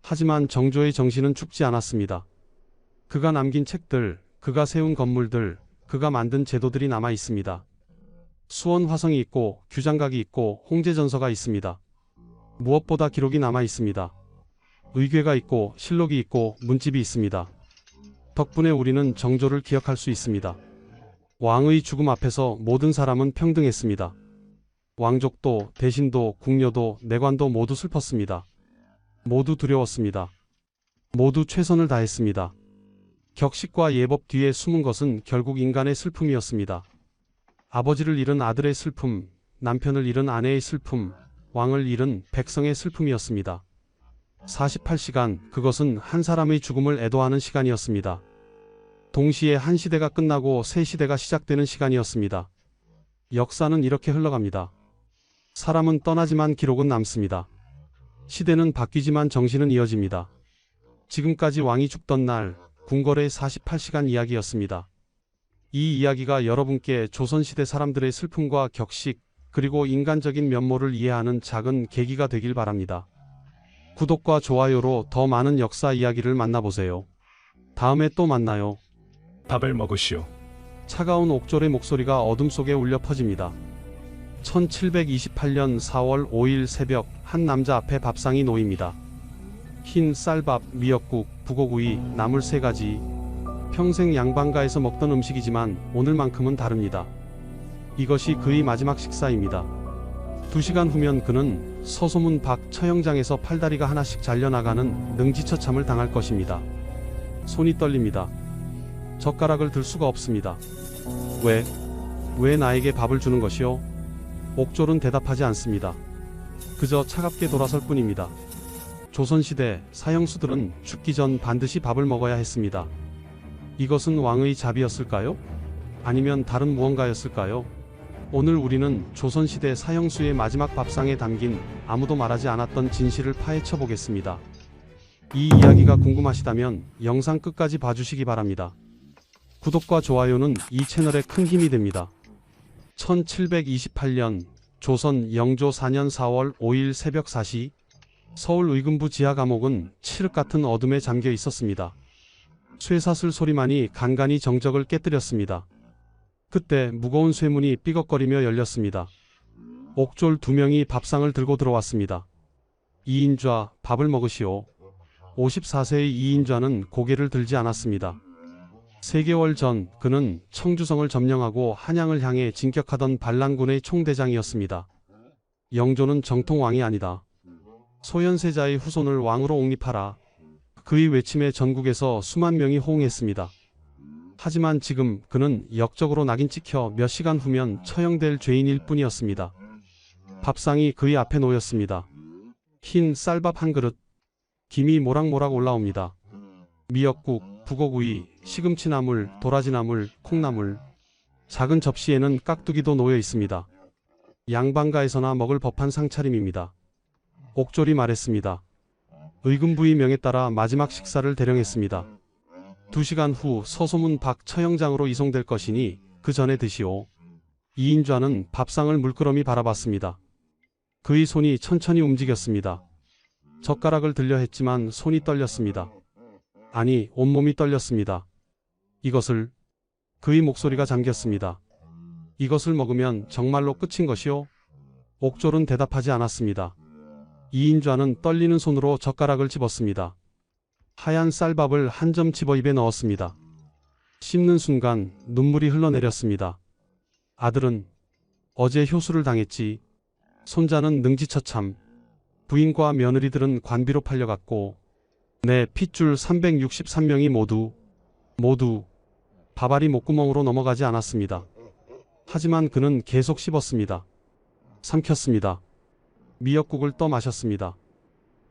하지만 정조의 정신은 죽지 않았습니다. 그가 남긴 책들, 그가 세운 건물들, 그가 만든 제도들이 남아 있습니다. 수원 화성이 있고 규장각이 있고 홍제전서가 있습니다. 무엇보다 기록이 남아 있습니다. 의궤가 있고 실록이 있고 문집이 있습니다. 덕분에 우리는 정조를 기억할 수 있습니다. 왕의 죽음 앞에서 모든 사람은 평등했습니다. 왕족도, 대신도, 궁녀도, 내관도 모두 슬펐습니다. 모두 두려웠습니다. 모두 최선을 다했습니다. 격식과 예법 뒤에 숨은 것은 결국 인간의 슬픔이었습니다. 아버지를 잃은 아들의 슬픔, 남편을 잃은 아내의 슬픔, 왕을 잃은 백성의 슬픔이었습니다. 48시간, 그것은 한 사람의 죽음을 애도하는 시간이었습니다. 동시에 한 시대가 끝나고 새 시대가 시작되는 시간이었습니다. 역사는 이렇게 흘러갑니다. 사람은 떠나지만 기록은 남습니다. 시대는 바뀌지만 정신은 이어집니다. 지금까지 왕이 죽던 날, 궁궐의 48시간 이야기였습니다. 이 이야기가 여러분께 조선시대 사람들의 슬픔과 격식, 그리고 인간적인 면모를 이해하는 작은 계기가 되길 바랍니다. 구독과 좋아요로 더 많은 역사 이야기를 만나보세요. 다음에 또 만나요. 밥을 먹으시오. 차가운 옥졸의 목소리가 어둠 속에 울려 퍼집니다. 1728년 4월 5일 새벽, 한 남자 앞에 밥상이 놓입니다. 흰 쌀밥, 미역국, 북어구이, 나물 3가지. 평생 양반가에서 먹던 음식이지만 오늘만큼은 다릅니다. 이것이 그의 마지막 식사입니다. 2시간 후면 그는 서소문 밖 처형장에서 팔다리가 하나씩 잘려나가는 능지처참을 당할 것입니다. 손이 떨립니다. 젓가락을 들 수가 없습니다. 왜 나에게 밥을 주는 것이오? 옥졸은 대답하지 않습니다. 그저 차갑게 돌아설 뿐입니다. 조선시대 사형수들은 죽기 전 반드시 밥을 먹어야 했습니다. 이것은 왕의 자비였을까요? 아니면 다른 무언가였을까요? 오늘 우리는 조선시대 사형수의 마지막 밥상에 담긴 아무도 말하지 않았던 진실을 파헤쳐 보겠습니다. 이 이야기가 궁금하시다면 영상 끝까지 봐주시기 바랍니다. 구독과 좋아요는 이 채널에 큰 힘이 됩니다. 1728년 조선 영조 4년 4월 5일 새벽 4시, 서울 의금부 지하 감옥은 칠흑 같은 어둠에 잠겨 있었습니다. 쇠사슬 소리만이 간간히 정적을 깨뜨렸습니다. 그때 무거운 쇠문이 삐걱거리며 열렸습니다. 옥졸 2명이 밥상을 들고 들어왔습니다. 이인좌, 밥을 먹으시오. 54세의 이인좌는 고개를 들지 않았습니다. 3개월 전 그는 청주성을 점령하고 한양을 향해 진격하던 반란군의 총대장이었습니다. 영조는 정통 왕이 아니다. 소현세자의 후손을 왕으로 옹립하라. 그의 외침에 전국에서 수만 명이 호응했습니다. 하지만 지금 그는 역적으로 낙인 찍혀 몇 시간 후면 처형될 죄인일 뿐이었습니다. 밥상이 그의 앞에 놓였습니다. 흰 쌀밥 한 그릇, 김이 모락모락 올라옵니다. 미역국, 북어구이, 시금치나물, 도라지나물, 콩나물. 작은 접시에는 깍두기도 놓여 있습니다. 양반가에서나 먹을 법한 상차림입니다. 옥졸이 말했습니다. 의금부의 명에 따라 마지막 식사를 대령했습니다. 2시간 후 서소문 밖 처형장으로 이송될 것이니 그 전에 드시오. 이인좌는 밥상을 물끄러미 바라봤습니다. 그의 손이 천천히 움직였습니다. 젓가락을 들려 했지만 손이 떨렸습니다. 아니, 온몸이 떨렸습니다. 그의 목소리가 잠겼습니다. 이것을 먹으면 정말로 끝인 것이오? 옥졸은 대답하지 않았습니다. 이인좌는 떨리는 손으로 젓가락을 집었습니다. 하얀 쌀밥을 한 점 집어 입에 넣었습니다. 씹는 순간 눈물이 흘러내렸습니다. 아들은 어제 효수를 당했지. 손자는 능지처참. 부인과 며느리들은 관비로 팔려갔고 내 핏줄 363명이 모두 밥알이 목구멍으로 넘어가지 않았습니다. 하지만 그는 계속 씹었습니다. 삼켰습니다. 미역국을 떠 마셨습니다.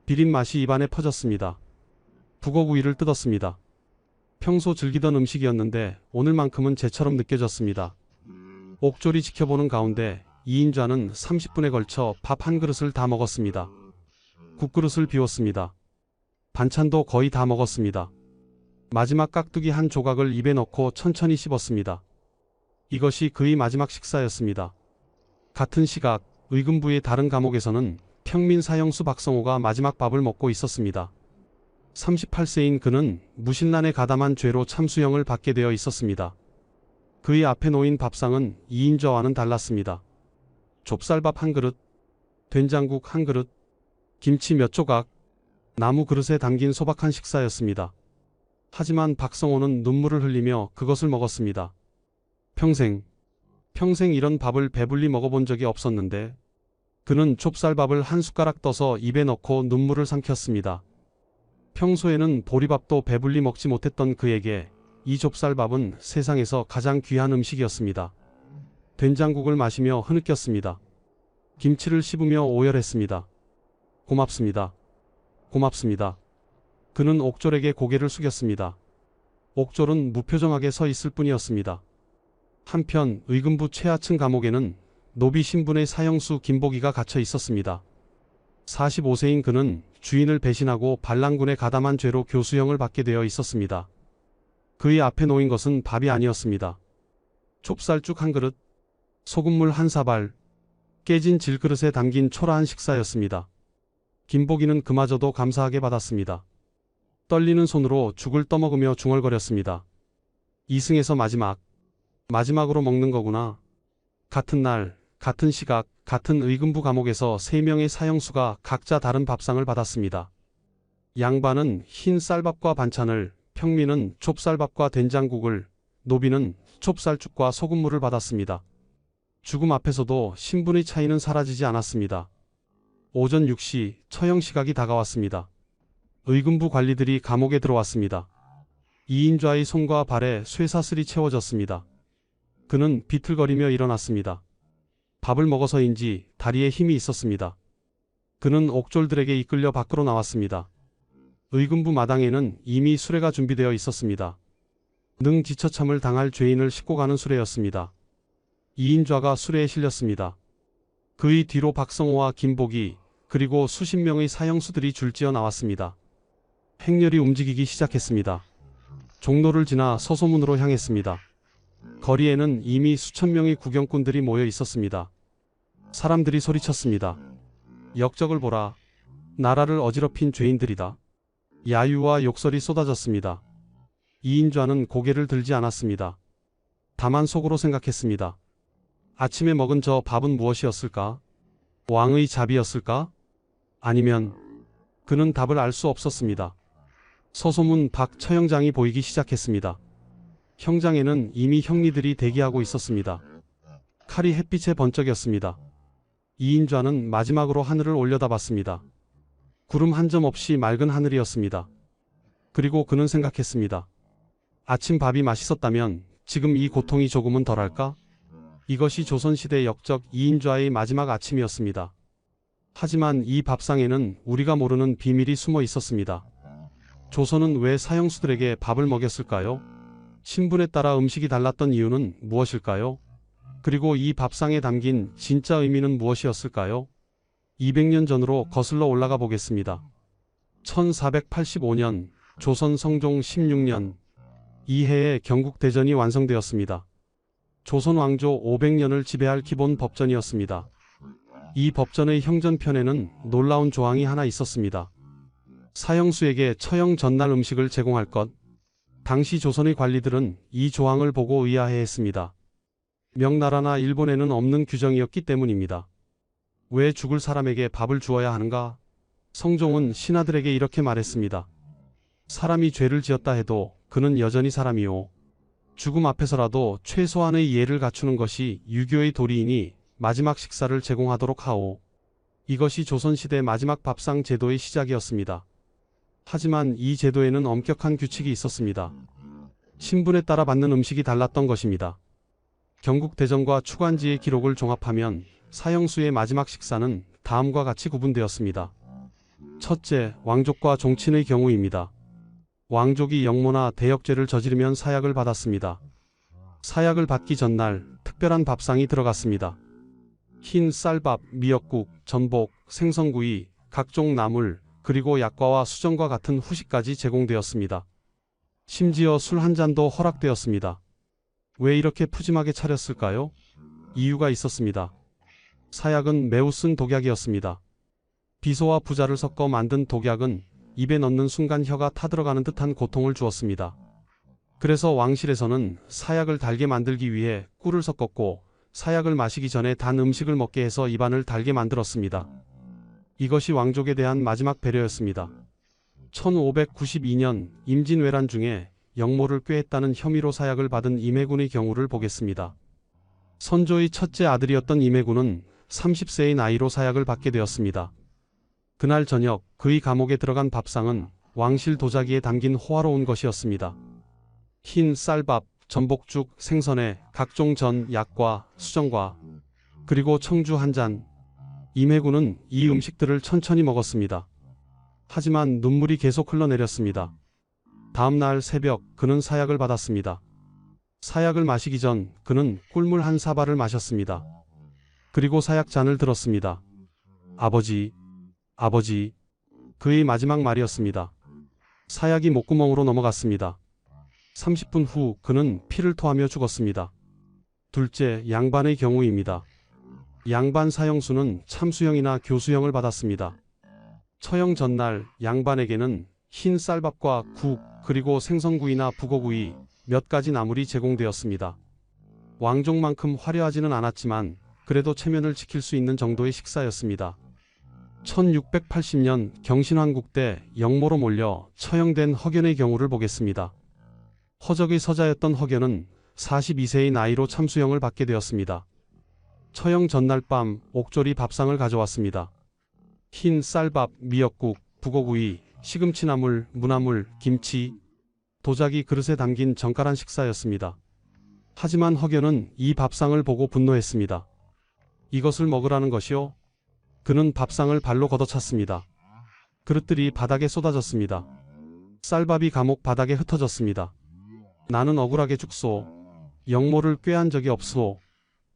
비린 맛이 입안에 퍼졌습니다. 북어구이를 뜯었습니다. 평소 즐기던 음식이었는데 오늘만큼은 제처럼 느껴졌습니다. 옥졸이 지켜보는 가운데 이인좌는 30분에 걸쳐 밥 한 그릇을 다 먹었습니다. 국그릇을 비웠습니다. 반찬도 거의 다 먹었습니다. 마지막 깍두기 한 조각을 입에 넣고 천천히 씹었습니다. 이것이 그의 마지막 식사였습니다. 같은 시각 의금부의 다른 감옥에서는 평민 사형수 박성호가 마지막 밥을 먹고 있었습니다. 38세인 그는 무신난에 가담한 죄로 참수형을 받게 되어 있었습니다. 그의 앞에 놓인 밥상은 이인좌와는 달랐습니다. 좁쌀밥 한 그릇, 된장국 한 그릇, 김치 몇 조각, 나무 그릇에 담긴 소박한 식사였습니다. 하지만 박성호는 눈물을 흘리며 그것을 먹었습니다. 평생 이런 밥을 배불리 먹어본 적이 없었는데 그는 좁쌀밥을 한 숟가락 떠서 입에 넣고 눈물을 삼켰습니다. 평소에는 보리밥도 배불리 먹지 못했던 그에게 이 좁쌀밥은 세상에서 가장 귀한 음식이었습니다. 된장국을 마시며 흐느꼈습니다. 김치를 씹으며 오열했습니다. 고맙습니다. 그는 옥졸에게 고개를 숙였습니다. 옥졸은 무표정하게 서 있을 뿐이었습니다. 한편 의금부 최하층 감옥에는 노비 신분의 사형수 김보기가 갇혀 있었습니다. 45세인 그는 주인을 배신하고 반란군에 가담한 죄로 교수형을 받게 되어 있었습니다. 그의 앞에 놓인 것은 밥이 아니었습니다. 좁쌀죽 한 그릇, 소금물 한 사발, 깨진 질그릇에 담긴 초라한 식사였습니다. 김복이는 그마저도 감사하게 받았습니다. 떨리는 손으로 죽을 떠먹으며 중얼거렸습니다. 이승에서 마지막으로 먹는 거구나. 같은 날, 같은 시각, 같은 의금부 감옥에서 3명의 사형수가 각자 다른 밥상을 받았습니다. 양반은 흰 쌀밥과 반찬을, 평민은 좁쌀밥과 된장국을, 노비는 좁쌀죽과 소금물을 받았습니다. 죽음 앞에서도 신분의 차이는 사라지지 않았습니다. 오전 6시 처형 시각이 다가왔습니다. 의금부 관리들이 감옥에 들어왔습니다. 이인좌의 손과 발에 쇠사슬이 채워졌습니다. 그는 비틀거리며 일어났습니다. 밥을 먹어서인지 다리에 힘이 있었습니다. 그는 옥졸들에게 이끌려 밖으로 나왔습니다. 의금부 마당에는 이미 수레가 준비되어 있었습니다. 능지처참을 당할 죄인을 싣고 가는 수레였습니다. 이인좌가 수레에 실렸습니다. 그의 뒤로 박성호와 김복이 그리고 수십 명의 사형수들이 줄지어 나왔습니다. 행렬이 움직이기 시작했습니다. 종로를 지나 서소문으로 향했습니다. 거리에는 이미 수천 명의 구경꾼들이 모여 있었습니다. 사람들이 소리쳤습니다. 역적을 보라. 나라를 어지럽힌 죄인들이다. 야유와 욕설이 쏟아졌습니다. 이인좌는 고개를 들지 않았습니다. 다만 속으로 생각했습니다. 아침에 먹은 저 밥은 무엇이었을까? 왕의 잡이었을까? 아니면 그는 답을 알 수 없었습니다. 서소문 밖 처형장이 보이기 시작했습니다. 형장에는 이미 형리들이 대기하고 있었습니다. 칼이 햇빛에 번쩍였습니다. 이인좌는 마지막으로 하늘을 올려다봤습니다. 구름 한 점 없이 맑은 하늘이었습니다. 그리고 그는 생각했습니다. 아침 밥이 맛있었다면 지금 이 고통이 조금은 덜할까? 이것이 조선시대 역적 이인좌의 마지막 아침이었습니다. 하지만 이 밥상에는 우리가 모르는 비밀이 숨어 있었습니다. 조선은 왜 사형수들에게 밥을 먹였을까요? 신분에 따라 음식이 달랐던 이유는 무엇일까요? 그리고 이 밥상에 담긴 진짜 의미는 무엇이었을까요? 200년 전으로 거슬러 올라가 보겠습니다. 1485년 조선 성종 16년 이해에 경국대전이 완성되었습니다. 조선 왕조 500년을 지배할 기본 법전이었습니다. 이 법전의 형전편에는 놀라운 조항이 하나 있었습니다. 사형수에게 처형 전날 음식을 제공할 것. 당시 조선의 관리들은 이 조항을 보고 의아해했습니다. 명나라나 일본에는 없는 규정이었기 때문입니다. 왜 죽을 사람에게 밥을 주어야 하는가? 성종은 신하들에게 이렇게 말했습니다. 사람이 죄를 지었다 해도 그는 여전히 사람이요. 죽음 앞에서라도 최소한의 예를 갖추는 것이 유교의 도리이니 마지막 식사를 제공하도록 하오. 이것이 조선시대 마지막 밥상 제도의 시작이었습니다. 하지만 이 제도에는 엄격한 규칙이 있었습니다. 신분에 따라 받는 음식이 달랐던 것입니다. 경국대전과 추관지의 기록을 종합하면 사형수의 마지막 식사는 다음과 같이 구분되었습니다. 첫째, 왕족과 종친의 경우입니다. 왕족이 영모나 대역죄를 저지르면 사약을 받았습니다. 사약을 받기 전날 특별한 밥상이 들어갔습니다. 흰 쌀밥, 미역국, 전복, 생선구이, 각종 나물, 그리고 약과와 수정과 같은 후식까지 제공되었습니다. 심지어 술 한 잔도 허락되었습니다. 왜 이렇게 푸짐하게 차렸을까요? 이유가 있었습니다. 사약은 매우 쓴 독약이었습니다. 비소와 부자를 섞어 만든 독약은 입에 넣는 순간 혀가 타들어가는 듯한 고통을 주었습니다. 그래서 왕실에서는 사약을 달게 만들기 위해 꿀을 섞었고 사약을 마시기 전에 단 음식을 먹게 해서 입안을 달게 만들었습니다. 이것이 왕족에 대한 마지막 배려였습니다. 1592년 임진왜란 중에 영모를 꾀했다는 혐의로 사약을 받은 임해군의 경우를 보겠습니다. 선조의 첫째 아들이었던 임해군은 30세의 나이로 사약을 받게 되었습니다. 그날 저녁 그의 감옥에 들어간 밥상은 왕실 도자기에 담긴 호화로운 것이었습니다. 흰 쌀밥, 전복죽, 생선회, 각종 전, 약과, 수정과, 그리고 청주 한 잔. 임해군은 이 음식들을 천천히 먹었습니다. 하지만 눈물이 계속 흘러내렸습니다. 다음 날 새벽 그는 사약을 받았습니다. 사약을 마시기 전 그는 꿀물 한 사발을 마셨습니다. 그리고 사약잔을 들었습니다. 아버지, 아버지. 그의 마지막 말이었습니다. 사약이 목구멍으로 넘어갔습니다. 30분 후 그는 피를 토하며 죽었습니다. 둘째, 양반의 경우입니다. 양반 사형수는 참수형이나 교수형을 받았습니다. 처형 전날 양반에게는 흰 쌀밥과 국 그리고 생선구이나 북어구이 몇 가지 나물이 제공되었습니다. 왕족만큼 화려하지는 않았지만 그래도 체면을 지킬 수 있는 정도의 식사였습니다. 1680년 경신왕국 때 영모로 몰려 처형된 허견의 경우를 보겠습니다. 허적의 서자였던 허견은 42세의 나이로 참수형을 받게 되었습니다. 처형 전날 밤 옥졸이 밥상을 가져왔습니다. 흰 쌀밥, 미역국, 북어구이, 시금치나물, 무나물, 김치, 도자기 그릇에 담긴 정갈한 식사였습니다. 하지만 허견은 이 밥상을 보고 분노했습니다. 이것을 먹으라는 것이요? 그는 밥상을 발로 걷어찼습니다. 그릇들이 바닥에 쏟아졌습니다. 쌀밥이 감옥 바닥에 흩어졌습니다. 나는 억울하게 죽소. 영모를 꾀한 적이 없소.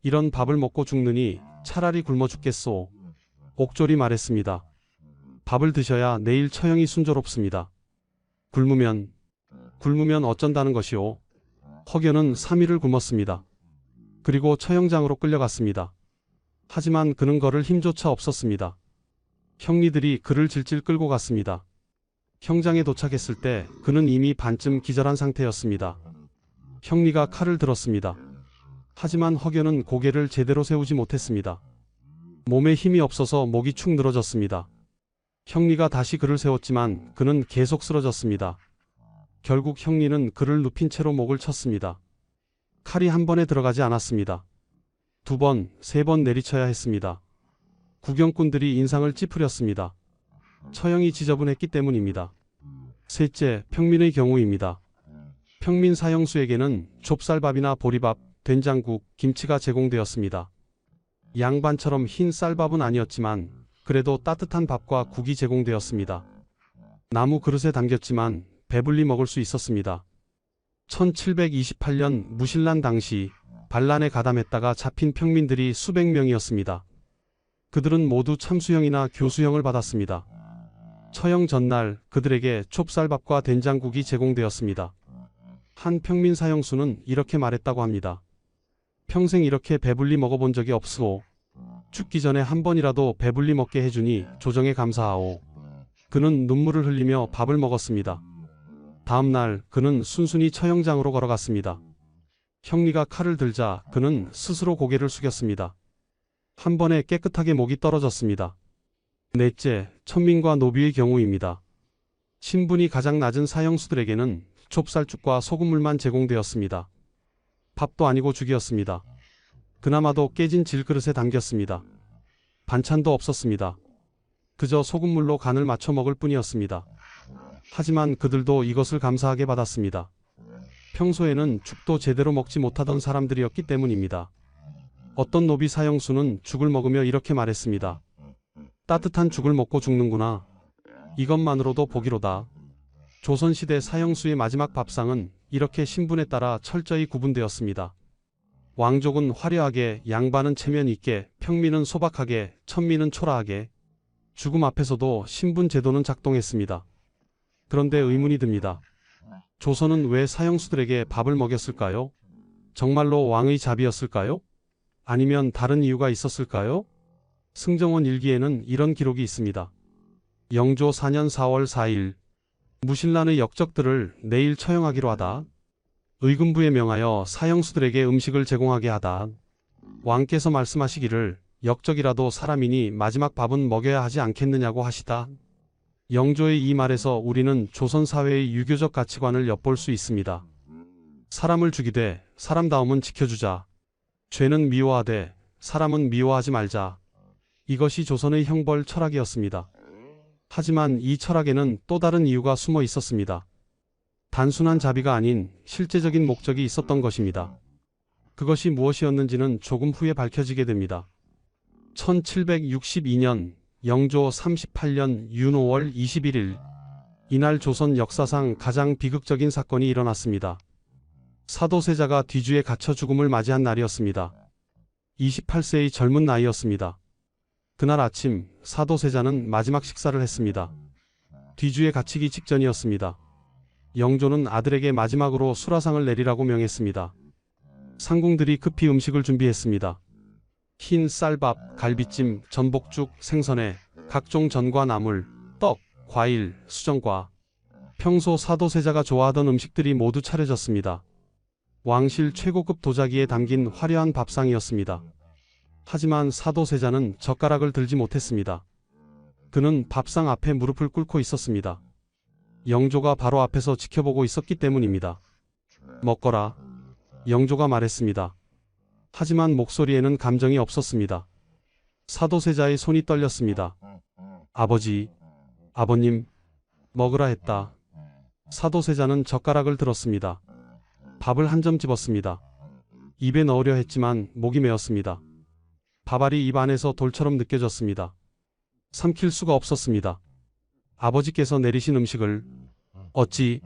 이런 밥을 먹고 죽느니 차라리 굶어 죽겠소. 옥졸이 말했습니다. 밥을 드셔야 내일 처형이 순조롭습니다. 굶으면 어쩐다는 것이오. 허견은 3일을 굶었습니다. 그리고 처형장으로 끌려갔습니다. 하지만 그는 걸을 힘조차 없었습니다. 형리들이 그를 질질 끌고 갔습니다. 형장에 도착했을 때 그는 이미 반쯤 기절한 상태였습니다. 형리가 칼을 들었습니다. 하지만 허견은 고개를 제대로 세우지 못했습니다. 몸에 힘이 없어서 목이 축 늘어졌습니다. 형리가 다시 그를 세웠지만 그는 계속 쓰러졌습니다. 결국 형리는 그를 눕힌 채로 목을 쳤습니다. 칼이 한 번에 들어가지 않았습니다. 2번, 3번 내리쳐야 했습니다. 구경꾼들이 인상을 찌푸렸습니다. 처형이 지저분했기 때문입니다. 셋째, 평민의 경우입니다. 평민 사형수에게는 좁쌀밥이나 보리밥, 된장국, 김치가 제공되었습니다. 양반처럼 흰 쌀밥은 아니었지만 그래도 따뜻한 밥과 국이 제공되었습니다. 나무 그릇에 담겼지만 배불리 먹을 수 있었습니다. 1728년 무신란 당시 반란에 가담했다가 잡힌 평민들이 수백 명이었습니다. 그들은 모두 참수형이나 교수형을 받았습니다. 처형 전날 그들에게 좁쌀밥과 된장국이 제공되었습니다. 한 평민 사형수는 이렇게 말했다고 합니다. 평생 이렇게 배불리 먹어본 적이 없으오. 죽기 전에 한 번이라도 배불리 먹게 해주니 조정에 감사하오. 그는 눈물을 흘리며 밥을 먹었습니다. 다음 날 그는 순순히 처형장으로 걸어갔습니다. 형리가 칼을 들자 그는 스스로 고개를 숙였습니다. 한 번에 깨끗하게 목이 떨어졌습니다. 넷째, 천민과 노비의 경우입니다. 신분이 가장 낮은 사형수들에게는 좁쌀죽과 소금물만 제공되었습니다. 밥도 아니고 죽이었습니다. 그나마도 깨진 질그릇에 담겼습니다. 반찬도 없었습니다. 그저 소금물로 간을 맞춰 먹을 뿐이었습니다. 하지만 그들도 이것을 감사하게 받았습니다. 평소에는 죽도 제대로 먹지 못하던 사람들이었기 때문입니다. 어떤 노비 사형수는 죽을 먹으며 이렇게 말했습니다. 따뜻한 죽을 먹고 죽는구나. 이것만으로도 복이로다. 조선시대 사형수의 마지막 밥상은 이렇게 신분에 따라 철저히 구분되었습니다. 왕족은 화려하게, 양반은 체면 있게, 평민은 소박하게, 천민은 초라하게. 죽음 앞에서도 신분 제도는 작동했습니다. 그런데 의문이 듭니다. 조선은 왜 사형수들에게 밥을 먹였을까요? 정말로 왕의 자비였을까요? 아니면 다른 이유가 있었을까요? 승정원 일기에는 이런 기록이 있습니다. 영조 4년 4월 4일 무신란의 역적들을 내일 처형하기로 하다. 의금부에 명하여 사형수들에게 음식을 제공하게 하다. 왕께서 말씀하시기를 역적이라도 사람이니 마지막 밥은 먹여야 하지 않겠느냐고 하시다. 영조의 이 말에서 우리는 조선 사회의 유교적 가치관을 엿볼 수 있습니다. 사람을 죽이되 사람다움은 지켜주자. 죄는 미워하되 사람은 미워하지 말자. 이것이 조선의 형벌 철학이었습니다. 하지만 이 철학에는 또 다른 이유가 숨어 있었습니다. 단순한 자비가 아닌 실제적인 목적이 있었던 것입니다. 그것이 무엇이었는지는 조금 후에 밝혀지게 됩니다. 1762년 영조 38년 윤 5월 21일 이날 조선 역사상 가장 비극적인 사건이 일어났습니다. 사도세자가 뒤주에 갇혀 죽음을 맞이한 날이었습니다. 28세의 젊은 나이였습니다. 그날 아침 사도세자는 마지막 식사를 했습니다. 뒤주에 갇히기 직전이었습니다. 영조는 아들에게 마지막으로 수라상을 내리라고 명했습니다. 상궁들이 급히 음식을 준비했습니다. 흰 쌀밥, 갈비찜, 전복죽, 생선회, 각종 전과 나물, 떡, 과일, 수정과 평소 사도세자가 좋아하던 음식들이 모두 차려졌습니다. 왕실 최고급 도자기에 담긴 화려한 밥상이었습니다. 하지만 사도세자는 젓가락을 들지 못했습니다. 그는 밥상 앞에 무릎을 꿇고 있었습니다. 영조가 바로 앞에서 지켜보고 있었기 때문입니다. 먹거라. 영조가 말했습니다. 하지만 목소리에는 감정이 없었습니다. 사도세자의 손이 떨렸습니다. 아버지, 아버님, 먹으라 했다. 사도세자는 젓가락을 들었습니다. 밥을 한 점 집었습니다. 입에 넣으려 했지만 목이 메었습니다. 밥알이 입 안에서 돌처럼 느껴졌습니다. 삼킬 수가 없었습니다. 아버지께서 내리신 음식을 어찌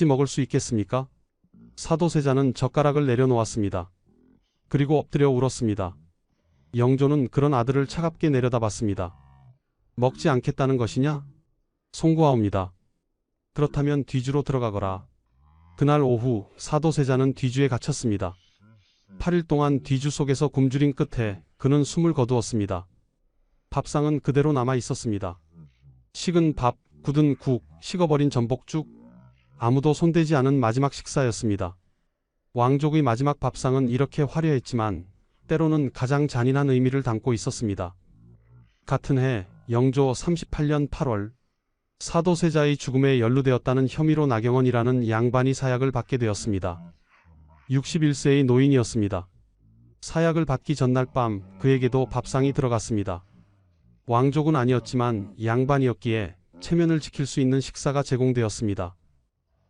먹을 수 있겠습니까? 사도세자는 젓가락을 내려놓았습니다. 그리고 엎드려 울었습니다. 영조는 그런 아들을 차갑게 내려다봤습니다. 먹지 않겠다는 것이냐? 송구하옵니다. 그렇다면 뒤주로 들어가거라. 그날 오후 사도세자는 뒤주에 갇혔습니다. 8일 동안 뒤주 속에서 굶주린 끝에 그는 숨을 거두었습니다. 밥상은 그대로 남아 있었습니다. 식은 밥, 굳은 국, 식어버린 전복죽, 아무도 손대지 않은 마지막 식사였습니다. 왕족의 마지막 밥상은 이렇게 화려했지만 때로는 가장 잔인한 의미를 담고 있었습니다. 같은 해 영조 38년 8월 사도세자의 죽음에 연루되었다는 혐의로 나경원이라는 양반이 사약을 받게 되었습니다. 61세의 노인이었습니다. 사약을 받기 전날 밤 그에게도 밥상이 들어갔습니다. 왕족은 아니었지만 양반이었기에 체면을 지킬 수 있는 식사가 제공되었습니다.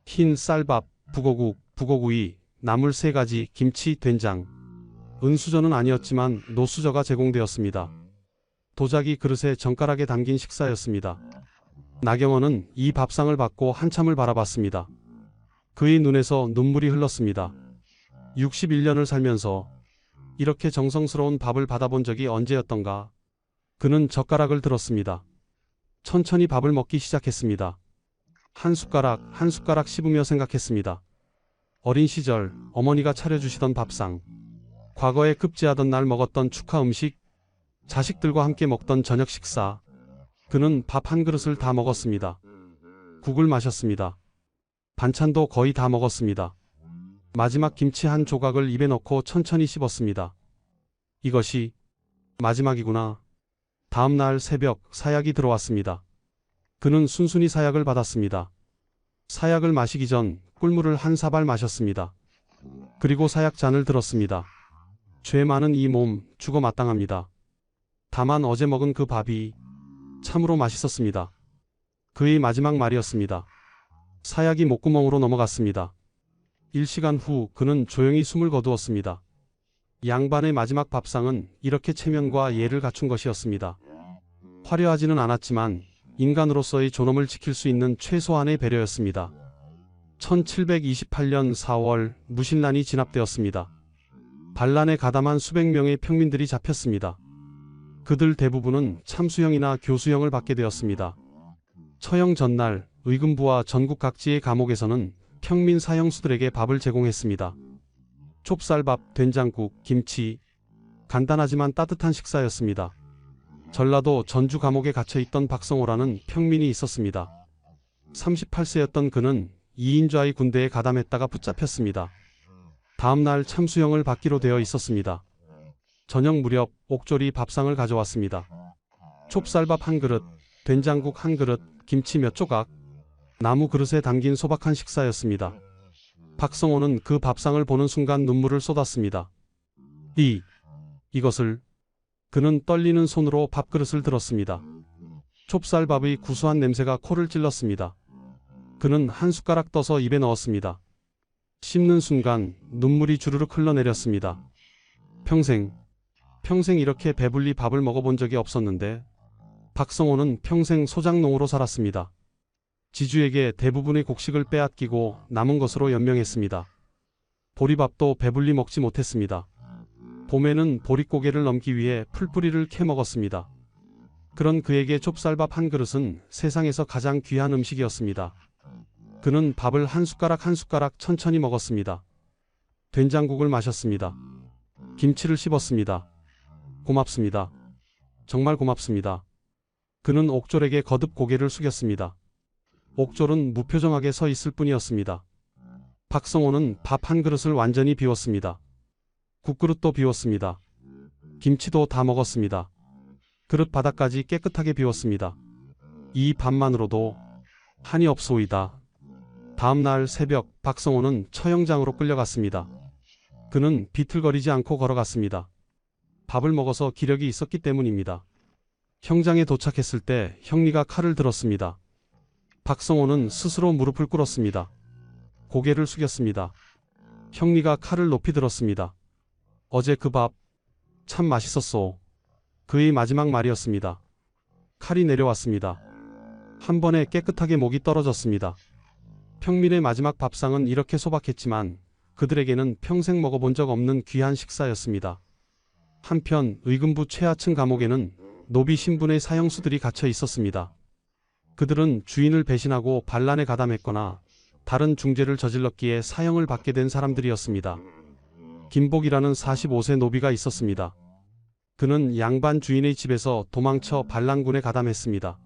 흰 쌀밥, 북어국, 북어구이, 나물 3가지, 김치, 된장. 은수저는 아니었지만 노수저가 제공되었습니다. 도자기 그릇에 젓가락에 담긴 식사였습니다. 나경원은 이 밥상을 받고 한참을 바라봤습니다. 그의 눈에서 눈물이 흘렀습니다. 61년을 살면서 이렇게 정성스러운 밥을 받아본 적이 언제였던가. 그는 젓가락을 들었습니다. 천천히 밥을 먹기 시작했습니다. 한 숟가락 한 숟가락 씹으며 생각했습니다. 어린 시절 어머니가 차려주시던 밥상, 과거에 급제하던 날 먹었던 축하 음식, 자식들과 함께 먹던 저녁 식사. 그는 밥 한 그릇을 다 먹었습니다. 국을 마셨습니다. 반찬도 거의 다 먹었습니다. 마지막 김치 한 조각을 입에 넣고 천천히 씹었습니다. 이것이 마지막이구나. 다음 날 새벽 사약이 들어왔습니다. 그는 순순히 사약을 받았습니다. 사약을 마시기 전 꿀물을 한 사발 마셨습니다. 그리고 사약 잔을 들었습니다. 죄 많은 이 몸 죽어 마땅합니다. 다만 어제 먹은 그 밥이 참으로 맛있었습니다. 그의 마지막 말이었습니다. 사약이 목구멍으로 넘어갔습니다. 1시간 후 그는 조용히 숨을 거두었습니다. 양반의 마지막 밥상은 이렇게 체면과 예를 갖춘 것이었습니다. 화려하지는 않았지만 인간으로서의 존엄을 지킬 수 있는 최소한의 배려였습니다. 1728년 4월 무신란이 진압되었습니다. 반란에 가담한 수백 명의 평민들이 잡혔습니다. 그들 대부분은 참수형이나 교수형을 받게 되었습니다. 처형 전날 의금부와 전국 각지의 감옥에서는 평민 사형수들에게 밥을 제공했습니다. 좁쌀밥, 된장국, 김치, 간단하지만 따뜻한 식사였습니다. 전라도 전주 감옥에 갇혀있던 박성호라는 평민이 있었습니다. 38세였던 그는 2인좌의 군대에 가담했다가 붙잡혔습니다. 다음날 참수형을 받기로 되어 있었습니다. 저녁 무렵 옥졸이 밥상을 가져왔습니다. 좁쌀밥 한 그릇, 된장국 한 그릇, 김치 몇 조각, 나무 그릇에 담긴 소박한 식사였습니다. 박성호는 그 밥상을 보는 순간 눈물을 쏟았습니다. 이것을. 그는 떨리는 손으로 밥그릇을 들었습니다. 좁쌀밥의 구수한 냄새가 코를 찔렀습니다. 그는 한 숟가락 떠서 입에 넣었습니다. 씹는 순간 눈물이 주르륵 흘러내렸습니다. 평생 이렇게 배불리 밥을 먹어본 적이 없었는데 박성호는 평생 소장농으로 살았습니다. 지주에게 대부분의 곡식을 빼앗기고 남은 것으로 연명했습니다. 보리밥도 배불리 먹지 못했습니다. 봄에는 보릿고개를 넘기 위해 풀뿌리를 캐 먹었습니다. 그런 그에게 좁쌀밥 한 그릇은 세상에서 가장 귀한 음식이었습니다. 그는 밥을 한 숟가락 한 숟가락 천천히 먹었습니다. 된장국을 마셨습니다. 김치를 씹었습니다. 고맙습니다. 정말 고맙습니다. 그는 옥졸에게 거듭 고개를 숙였습니다. 옥졸은 무표정하게 서 있을 뿐이었습니다. 박성호는 밥 한 그릇을 완전히 비웠습니다. 국그릇도 비웠습니다. 김치도 다 먹었습니다. 그릇 바닥까지 깨끗하게 비웠습니다. 이 밥만으로도 한이 없소이다. 다음 날 새벽 박성호는 처형장으로 끌려갔습니다. 그는 비틀거리지 않고 걸어갔습니다. 밥을 먹어서 기력이 있었기 때문입니다. 형장에 도착했을 때 형리가 칼을 들었습니다. 박성호는 스스로 무릎을 꿇었습니다. 고개를 숙였습니다. 형리가 칼을 높이 들었습니다. 어제 그 밥 참 맛있었소. 그의 마지막 말이었습니다. 칼이 내려왔습니다. 한 번에 깨끗하게 목이 떨어졌습니다. 평민의 마지막 밥상은 이렇게 소박했지만 그들에게는 평생 먹어본 적 없는 귀한 식사였습니다. 한편 의금부 최하층 감옥에는 노비 신분의 사형수들이 갇혀 있었습니다. 그들은 주인을 배신하고 반란에 가담했거나 다른 중죄를 저질렀기에 사형을 받게 된 사람들이었습니다. 김복이라는 45세 노비가 있었습니다. 그는 양반 주인의 집에서 도망쳐 반란군에 가담했습니다.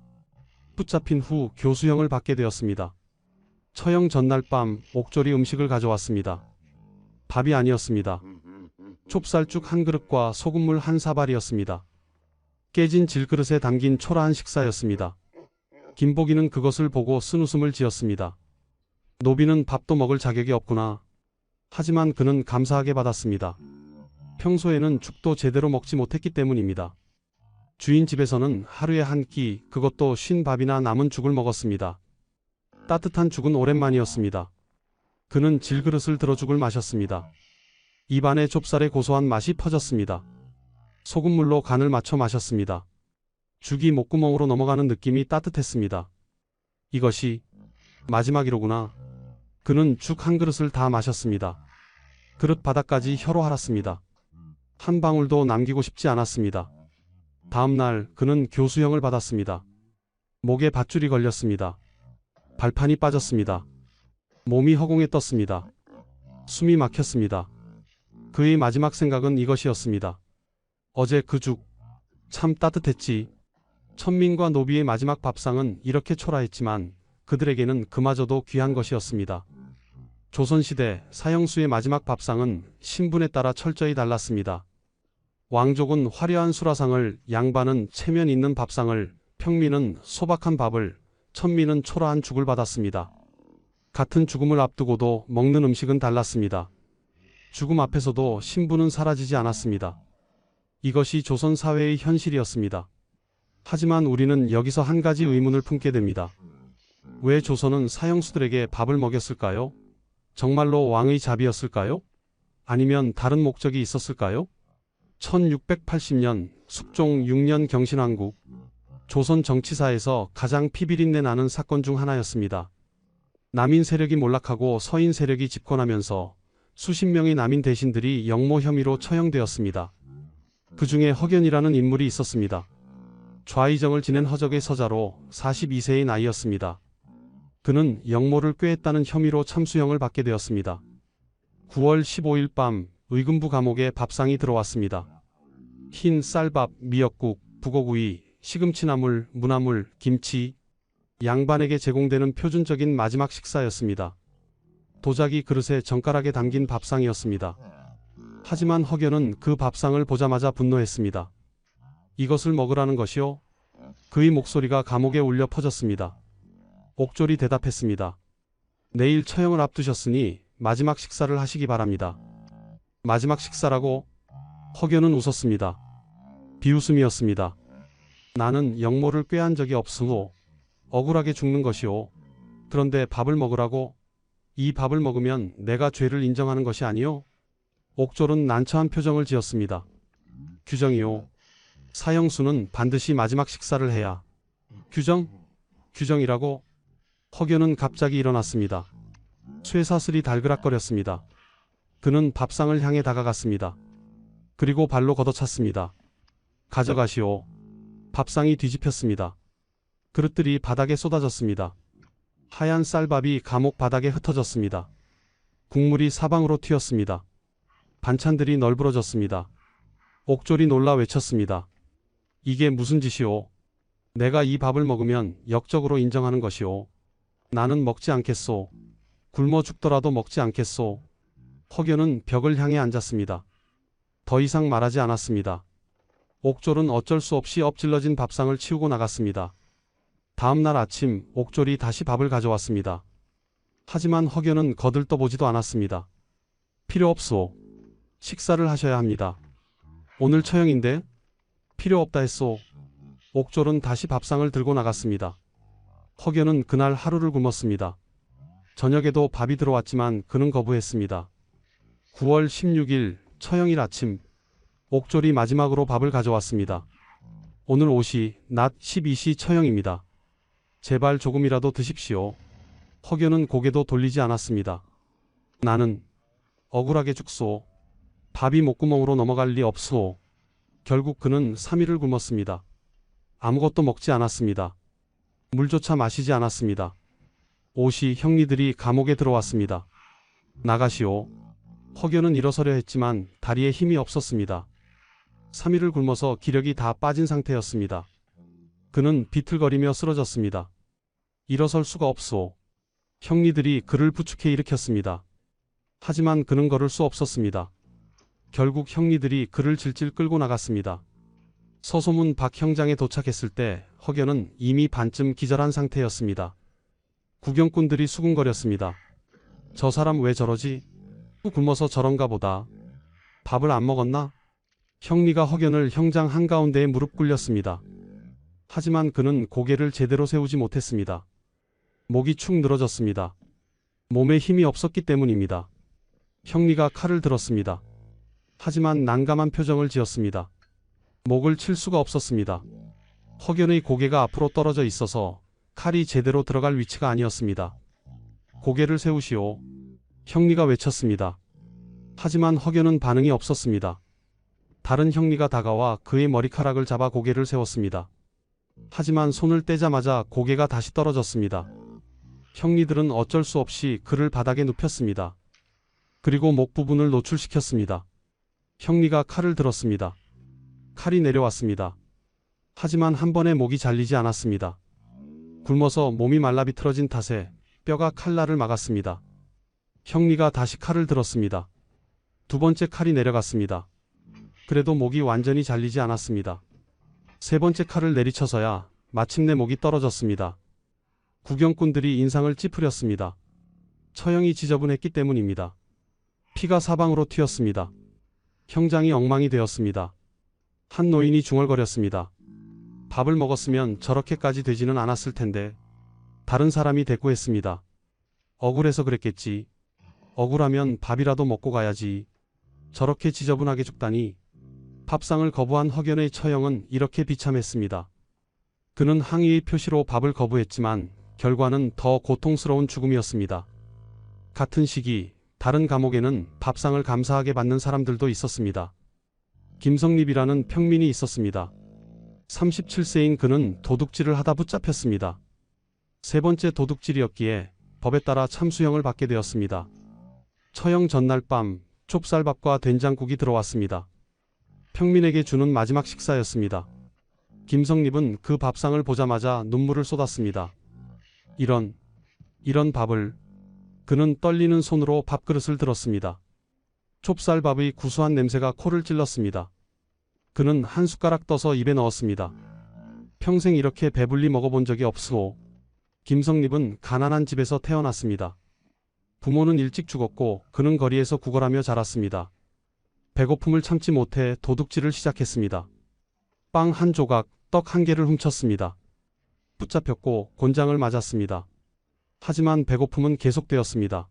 붙잡힌 후 교수형을 받게 되었습니다. 처형 전날 밤 옥졸이 음식을 가져왔습니다. 밥이 아니었습니다. 좁쌀죽 한 그릇과 소금물 한 사발이었습니다. 깨진 질그릇에 담긴 초라한 식사였습니다. 김복이는 그것을 보고 쓴웃음을 지었습니다. 노비는 밥도 먹을 자격이 없구나. 하지만 그는 감사하게 받았습니다. 평소에는 죽도 제대로 먹지 못했기 때문입니다. 주인 집에서는 하루에 한 끼, 그것도 쉰 밥이나 남은 죽을 먹었습니다. 따뜻한 죽은 오랜만이었습니다. 그는 질그릇을 들어 죽을 마셨습니다. 입안에 좁쌀의 고소한 맛이 퍼졌습니다. 소금물로 간을 맞춰 마셨습니다. 죽이 목구멍으로 넘어가는 느낌이 따뜻했습니다. 이것이 마지막이로구나. 그는 죽 한 그릇을 다 마셨습니다. 그릇 바닥까지 혀로 핥았습니다. 한 방울도 남기고 싶지 않았습니다. 다음 날 그는 교수형을 받았습니다. 목에 밧줄이 걸렸습니다. 발판이 빠졌습니다. 몸이 허공에 떴습니다. 숨이 막혔습니다. 그의 마지막 생각은 이것이었습니다. 어제 그 죽 참 따뜻했지. 천민과 노비의 마지막 밥상은 이렇게 초라했지만 그들에게는 그마저도 귀한 것이었습니다. 조선시대 사형수의 마지막 밥상은 신분에 따라 철저히 달랐습니다. 왕족은 화려한 수라상을, 양반은 체면 있는 밥상을, 평민은 소박한 밥을, 천민은 초라한 죽을 받았습니다. 같은 죽음을 앞두고도 먹는 음식은 달랐습니다. 죽음 앞에서도 신분은 사라지지 않았습니다. 이것이 조선 사회의 현실이었습니다. 하지만 우리는 여기서 한 가지 의문을 품게 됩니다. 왜 조선은 사형수들에게 밥을 먹였을까요? 정말로 왕의 자비였을까요? 아니면 다른 목적이 있었을까요? 1680년 숙종 6년 경신왕국, 조선 정치사에서 가장 피비린내 나는 사건 중 하나였습니다. 남인 세력이 몰락하고 서인 세력이 집권하면서 수십 명의 남인 대신들이 역모 혐의로 처형되었습니다. 그 중에 허견이라는 인물이 있었습니다. 좌의정을 지낸 허적의 서자로 42세의 나이였습니다. 그는 역모를 꾀했다는 혐의로 참수형을 받게 되었습니다. 9월 15일 밤 의금부 감옥에 밥상이 들어왔습니다. 흰 쌀밥, 미역국, 북어구이, 시금치나물, 무나물, 김치, 양반에게 제공되는 표준적인 마지막 식사였습니다. 도자기 그릇에 젓가락에 담긴 밥상이었습니다. 하지만 허견은 그 밥상을 보자마자 분노했습니다. 이것을 먹으라는 것이요? 그의 목소리가 감옥에 울려 퍼졌습니다. 옥졸이 대답했습니다. 내일 처형을 앞두셨으니 마지막 식사를 하시기 바랍니다. 마지막 식사라고? 허견은 웃었습니다. 비웃음이었습니다. 나는 역모를 꾀한 적이 없으므 억울하게 죽는 것이오. 그런데 밥을 먹으라고? 이 밥을 먹으면 내가 죄를 인정하는 것이 아니오? 옥졸은 난처한 표정을 지었습니다. 규정이오. 사형수는 반드시 마지막 식사를 해야. 규정? 규정이라고? 허견은 갑자기 일어났습니다. 쇠사슬이 달그락거렸습니다. 그는 밥상을 향해 다가갔습니다. 그리고 발로 걷어찼습니다. 가져가시오. 밥상이 뒤집혔습니다. 그릇들이 바닥에 쏟아졌습니다. 하얀 쌀밥이 감옥 바닥에 흩어졌습니다. 국물이 사방으로 튀었습니다. 반찬들이 널브러졌습니다. 옥졸이 놀라 외쳤습니다. 이게 무슨 짓이오? 내가 이 밥을 먹으면 역적으로 인정하는 것이오. 나는 먹지 않겠소. 굶어 죽더라도 먹지 않겠소. 허견은 벽을 향해 앉았습니다. 더 이상 말하지 않았습니다. 옥졸은 어쩔 수 없이 엎질러진 밥상을 치우고 나갔습니다. 다음 날 아침 옥졸이 다시 밥을 가져왔습니다. 하지만 허견은 거들떠보지도 않았습니다. 필요 없소. 식사를 하셔야 합니다. 오늘 처형인데? 필요 없다 했소. 옥졸은 다시 밥상을 들고 나갔습니다. 허견은 그날 하루를 굶었습니다. 저녁에도 밥이 들어왔지만 그는 거부했습니다. 9월 16일 처형일 아침 옥졸이 마지막으로 밥을 가져왔습니다. 오늘 옷이 낮 12시 처형입니다. 제발 조금이라도 드십시오. 허견은 고개도 돌리지 않았습니다. 나는 억울하게 죽소. 밥이 목구멍으로 넘어갈 리 없소. 결국 그는 3일을 굶었습니다. 아무것도 먹지 않았습니다. 물조차 마시지 않았습니다. 옷이 형리들이 감옥에 들어왔습니다. 나가시오. 허견은 일어서려 했지만 다리에 힘이 없었습니다. 3일을 굶어서 기력이 다 빠진 상태였습니다. 그는 비틀거리며 쓰러졌습니다. 일어설 수가 없소. 형리들이 그를 부축해 일으켰습니다. 하지만 그는 걸을 수 없었습니다. 결국 형리들이 그를 질질 끌고 나갔습니다. 서소문 박 형장에 도착했을 때 허견은 이미 반쯤 기절한 상태였습니다. 구경꾼들이 수군거렸습니다. 저 사람 왜 저러지? 굶어서 저런가 보다. 밥을 안 먹었나? 형리가 허견을 형장 한가운데에 무릎 꿇렸습니다. 하지만 그는 고개를 제대로 세우지 못했습니다. 목이 축 늘어졌습니다. 몸에 힘이 없었기 때문입니다. 형리가 칼을 들었습니다. 하지만 난감한 표정을 지었습니다. 목을 칠 수가 없었습니다. 허견의 고개가 앞으로 떨어져 있어서 칼이 제대로 들어갈 위치가 아니었습니다. 고개를 세우시오. 형리가 외쳤습니다. 하지만 허견은 반응이 없었습니다. 다른 형리가 다가와 그의 머리카락을 잡아 고개를 세웠습니다. 하지만 손을 떼자마자 고개가 다시 떨어졌습니다. 형리들은 어쩔 수 없이 그를 바닥에 눕혔습니다. 그리고 목 부분을 노출시켰습니다. 형리가 칼을 들었습니다. 칼이 내려왔습니다. 하지만 한 번에 목이 잘리지 않았습니다. 굶어서 몸이 말라 비틀어진 탓에 뼈가 칼날을 막았습니다. 형리가 다시 칼을 들었습니다. 두 번째 칼이 내려갔습니다. 그래도 목이 완전히 잘리지 않았습니다. 세 번째 칼을 내리쳐서야 마침내 목이 떨어졌습니다. 구경꾼들이 인상을 찌푸렸습니다. 처형이 지저분했기 때문입니다. 피가 사방으로 튀었습니다. 형장이 엉망이 되었습니다. 한 노인이 중얼거렸습니다. 밥을 먹었으면 저렇게까지 되지는 않았을 텐데. 다른 사람이 대꾸했습니다. 억울해서 그랬겠지. 억울하면 밥이라도 먹고 가야지. 저렇게 지저분하게 죽다니. 밥상을 거부한 허견의 처형은 이렇게 비참했습니다. 그는 항의의 표시로 밥을 거부했지만 결과는 더 고통스러운 죽음이었습니다. 같은 시기 다른 감옥에는 밥상을 감사하게 받는 사람들도 있었습니다. 김성립이라는 평민이 있었습니다. 37세인 그는 도둑질을 하다 붙잡혔습니다. 세 번째 도둑질이었기에 법에 따라 참수형을 받게 되었습니다. 처형 전날 밤 좁쌀밥과 된장국이 들어왔습니다. 평민에게 주는 마지막 식사였습니다. 김성립은 그 밥상을 보자마자 눈물을 쏟았습니다. 이런 밥을. 그는 떨리는 손으로 밥그릇을 들었습니다. 좁쌀밥의 구수한 냄새가 코를 찔렀습니다. 그는 한 숟가락 떠서 입에 넣었습니다. 평생 이렇게 배불리 먹어본 적이 없으오. 김성립은 가난한 집에서 태어났습니다. 부모는 일찍 죽었고 그는 거리에서 구걸하며 자랐습니다. 배고픔을 참지 못해 도둑질을 시작했습니다. 빵 한 조각, 떡 한 개를 훔쳤습니다. 붙잡혔고 곤장을 맞았습니다. 하지만 배고픔은 계속되었습니다.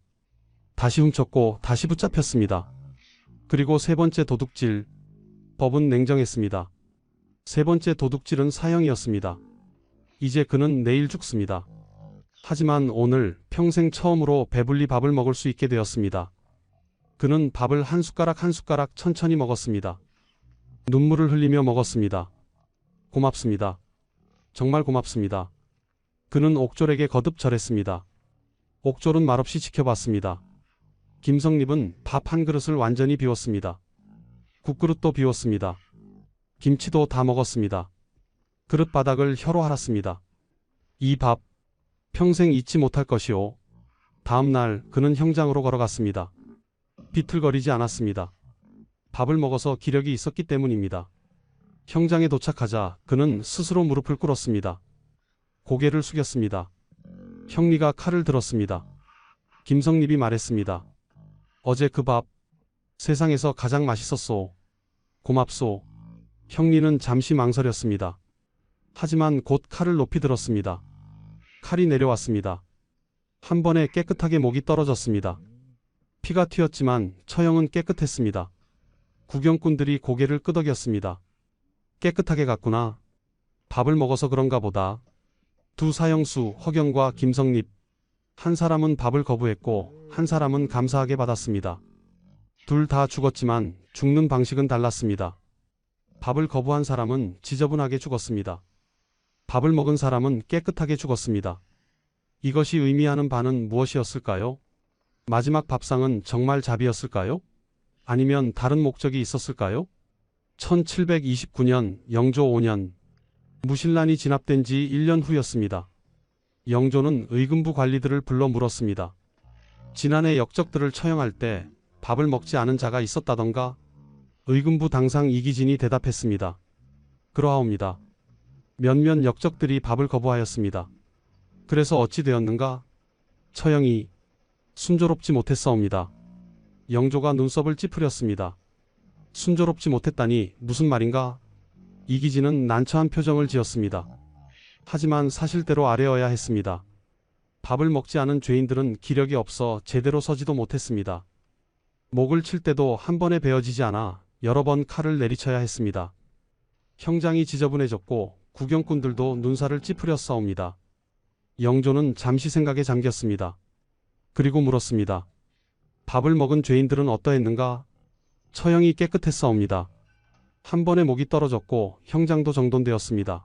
다시 훔쳤고 다시 붙잡혔습니다. 그리고 세 번째 도둑질. 법은 냉정했습니다. 세 번째 도둑질은 사형이었습니다. 이제 그는 내일 죽습니다. 하지만 오늘 평생 처음으로 배불리 밥을 먹을 수 있게 되었습니다. 그는 밥을 한 숟가락 한 숟가락 천천히 먹었습니다. 눈물을 흘리며 먹었습니다. 고맙습니다. 정말 고맙습니다. 그는 옥졸에게 거듭 절했습니다. 옥졸은 말없이 지켜봤습니다. 김성립은 밥 한 그릇을 완전히 비웠습니다. 국그릇도 비웠습니다. 김치도 다 먹었습니다. 그릇 바닥을 혀로 핥았습니다. 이 밥, 평생 잊지 못할 것이오. 다음 날 그는 형장으로 걸어갔습니다. 비틀거리지 않았습니다. 밥을 먹어서 기력이 있었기 때문입니다. 형장에 도착하자 그는 스스로 무릎을 꿇었습니다. 고개를 숙였습니다. 형리가 칼을 들었습니다. 김성립이 말했습니다. 어제 그 밥, 세상에서 가장 맛있었소. 고맙소. 형리는 잠시 망설였습니다. 하지만 곧 칼을 높이 들었습니다. 칼이 내려왔습니다. 한 번에 깨끗하게 목이 떨어졌습니다. 피가 튀었지만 처형은 깨끗했습니다. 구경꾼들이 고개를 끄덕였습니다. 깨끗하게 갔구나. 밥을 먹어서 그런가 보다. 두 사형수 허경과 김성립, 한 사람은 밥을 거부했고 한 사람은 감사하게 받았습니다. 둘 다 죽었지만 죽는 방식은 달랐습니다. 밥을 거부한 사람은 지저분하게 죽었습니다. 밥을 먹은 사람은 깨끗하게 죽었습니다. 이것이 의미하는 바는 무엇이었을까요? 마지막 밥상은 정말 자비였을까요? 아니면 다른 목적이 있었을까요? 1729년 영조 5년, 무신란이 진압된 지 1년 후였습니다. 영조는 의금부 관리들을 불러 물었습니다. 지난해 역적들을 처형할 때 밥을 먹지 않은 자가 있었다던가? 의금부 당상 이기진이 대답했습니다. 그러하옵니다. 몇몇 역적들이 밥을 거부하였습니다. 그래서 어찌 되었는가? 처형이 순조롭지 못했사옵니다. 영조가 눈썹을 찌푸렸습니다. 순조롭지 못했다니 무슨 말인가? 이기진은 난처한 표정을 지었습니다. 하지만 사실대로 아뢰어야 했습니다. 밥을 먹지 않은 죄인들은 기력이 없어 제대로 서지도 못했습니다. 목을 칠 때도 한 번에 베어지지 않아 여러 번 칼을 내리쳐야 했습니다. 형장이 지저분해졌고 구경꾼들도 눈살을 찌푸렸사옵니다. 영조는 잠시 생각에 잠겼습니다. 그리고 물었습니다. 밥을 먹은 죄인들은 어떠했는가? 처형이 깨끗했사옵니다. 한 번에 목이 떨어졌고 형장도 정돈되었습니다.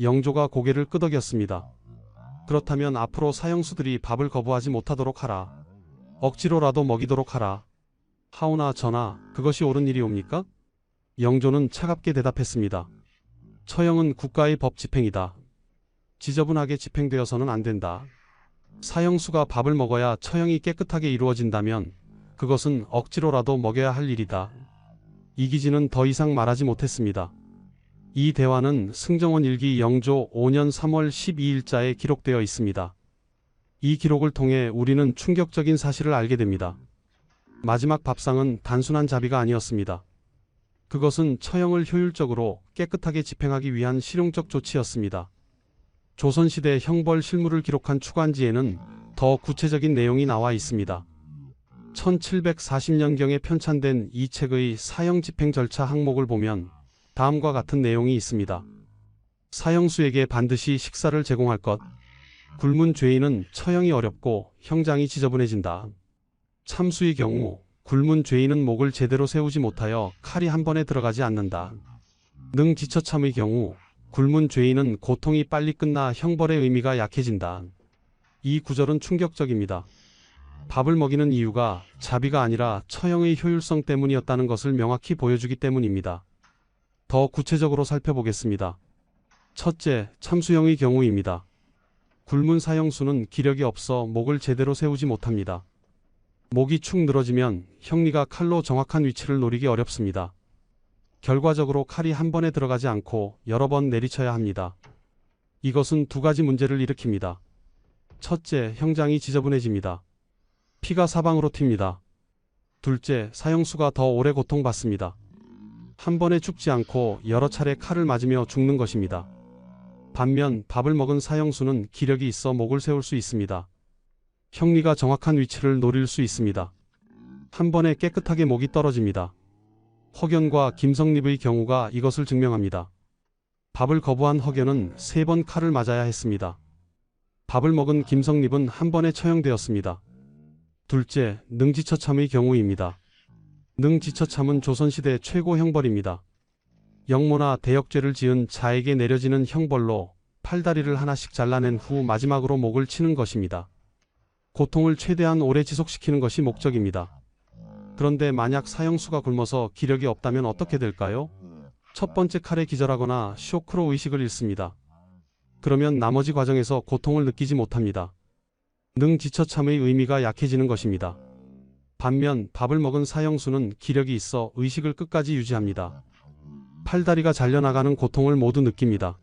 영조가 고개를 끄덕였습니다. 그렇다면 앞으로 사형수들이 밥을 거부하지 못하도록 하라. 억지로라도 먹이도록 하라. 하오나 전하, 그것이 옳은 일이옵니까? 영조는 차갑게 대답했습니다. 처형은 국가의 법 집행이다. 지저분하게 집행되어서는 안 된다. 사형수가 밥을 먹어야 처형이 깨끗하게 이루어진다면 그것은 억지로라도 먹여야 할 일이다. 이기진은 더 이상 말하지 못했습니다. 이 대화는 승정원 일기 영조 5년 3월 12일자에 기록되어 있습니다. 이 기록을 통해 우리는 충격적인 사실을 알게 됩니다. 마지막 밥상은 단순한 자비가 아니었습니다. 그것은 처형을 효율적으로 깨끗하게 집행하기 위한 실용적 조치였습니다. 조선시대 형벌 실무를 기록한 추관지에는 더 구체적인 내용이 나와 있습니다. 1740년경에 편찬된 이 책의 사형 집행 절차 항목을 보면 다음과 같은 내용이 있습니다. 사형수에게 반드시 식사를 제공할 것. 굶은 죄인은 처형이 어렵고 형장이 지저분해진다. 참수의 경우 굶은 죄인은 목을 제대로 세우지 못하여 칼이 한 번에 들어가지 않는다. 능지처참의 경우 굶은 죄인은 고통이 빨리 끝나 형벌의 의미가 약해진다. 이 구절은 충격적입니다. 밥을 먹이는 이유가 자비가 아니라 처형의 효율성 때문이었다는 것을 명확히 보여주기 때문입니다. 더 구체적으로 살펴보겠습니다. 첫째, 참수형의 경우입니다. 굶은 사형수는 기력이 없어 목을 제대로 세우지 못합니다. 목이 축 늘어지면 형리가 칼로 정확한 위치를 노리기 어렵습니다. 결과적으로 칼이 한 번에 들어가지 않고 여러 번 내리쳐야 합니다. 이것은 두 가지 문제를 일으킵니다. 첫째, 형장이 지저분해집니다. 피가 사방으로 튑니다. 둘째, 사형수가 더 오래 고통받습니다. 한 번에 죽지 않고 여러 차례 칼을 맞으며 죽는 것입니다. 반면 밥을 먹은 사형수는 기력이 있어 목을 세울 수 있습니다. 형리가 정확한 위치를 노릴 수 있습니다. 한 번에 깨끗하게 목이 떨어집니다. 허견과 김성립의 경우가 이것을 증명합니다. 밥을 거부한 허견은 3번 칼을 맞아야 했습니다. 밥을 먹은 김성립은 한 번에 처형되었습니다. 둘째, 능지처참의 경우입니다. 능지처참은 조선시대 최고 형벌입니다. 영모나 대역죄를 지은 자에게 내려지는 형벌로 팔다리를 하나씩 잘라낸 후 마지막으로 목을 치는 것입니다. 고통을 최대한 오래 지속시키는 것이 목적입니다. 그런데 만약 사형수가 굶어서 기력이 없다면 어떻게 될까요? 첫 번째 칼에 기절하거나 쇼크로 의식을 잃습니다. 그러면 나머지 과정에서 고통을 느끼지 못합니다. 능지처참의 의미가 약해지는 것입니다. 반면 밥을 먹은 사형수는 기력이 있어 의식을 끝까지 유지합니다. 팔다리가 잘려나가는 고통을 모두 느낍니다.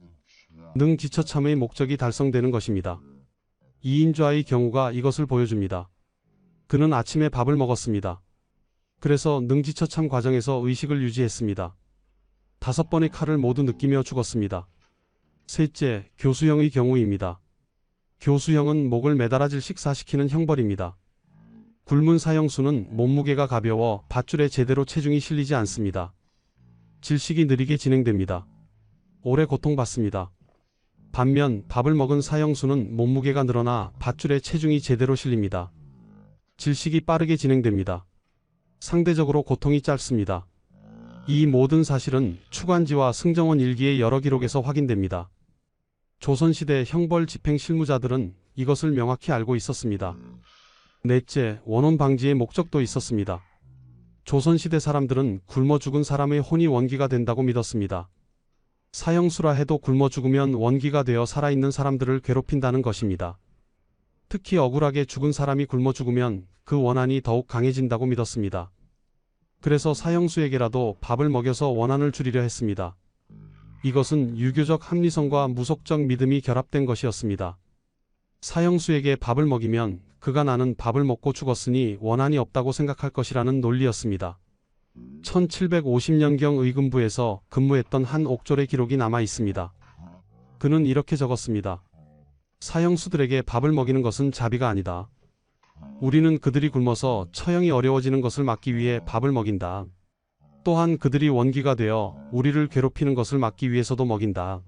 능지처참의 목적이 달성되는 것입니다. 이인좌의 경우가 이것을 보여줍니다. 그는 아침에 밥을 먹었습니다. 그래서 능지처참 과정에서 의식을 유지했습니다. 5번의 칼을 모두 느끼며 죽었습니다. 셋째, 교수형의 경우입니다. 교수형은 목을 매달아질 식사시키는 형벌입니다. 굶은 사형수는 몸무게가 가벼워 밧줄에 제대로 체중이 실리지 않습니다. 질식이 느리게 진행됩니다. 오래 고통받습니다. 반면 밥을 먹은 사형수는 몸무게가 늘어나 밧줄에 체중이 제대로 실립니다. 질식이 빠르게 진행됩니다. 상대적으로 고통이 짧습니다. 이 모든 사실은 추관지와 승정원 일기의 여러 기록에서 확인됩니다. 조선시대 형벌 집행 실무자들은 이것을 명확히 알고 있었습니다. 넷째, 원혼 방지의 목적도 있었습니다. 조선시대 사람들은 굶어 죽은 사람의 혼이 원기가 된다고 믿었습니다. 사형수라 해도 굶어 죽으면 원기가 되어 살아있는 사람들을 괴롭힌다는 것입니다. 특히 억울하게 죽은 사람이 굶어 죽으면 그 원한이 더욱 강해진다고 믿었습니다. 그래서 사형수에게라도 밥을 먹여서 원한을 줄이려 했습니다. 이것은 유교적 합리성과 무속적 믿음이 결합된 것이었습니다. 사형수에게 밥을 먹이면 그가 나는 밥을 먹고 죽었으니 원한이 없다고 생각할 것이라는 논리였습니다. 1750년경 의금부에서 근무했던 한 옥졸의 기록이 남아 있습니다. 그는 이렇게 적었습니다. 사형수들에게 밥을 먹이는 것은 자비가 아니다. 우리는 그들이 굶어서 처형이 어려워지는 것을 막기 위해 밥을 먹인다. 또한 그들이 원기가 되어 우리를 괴롭히는 것을 막기 위해서도 먹인다.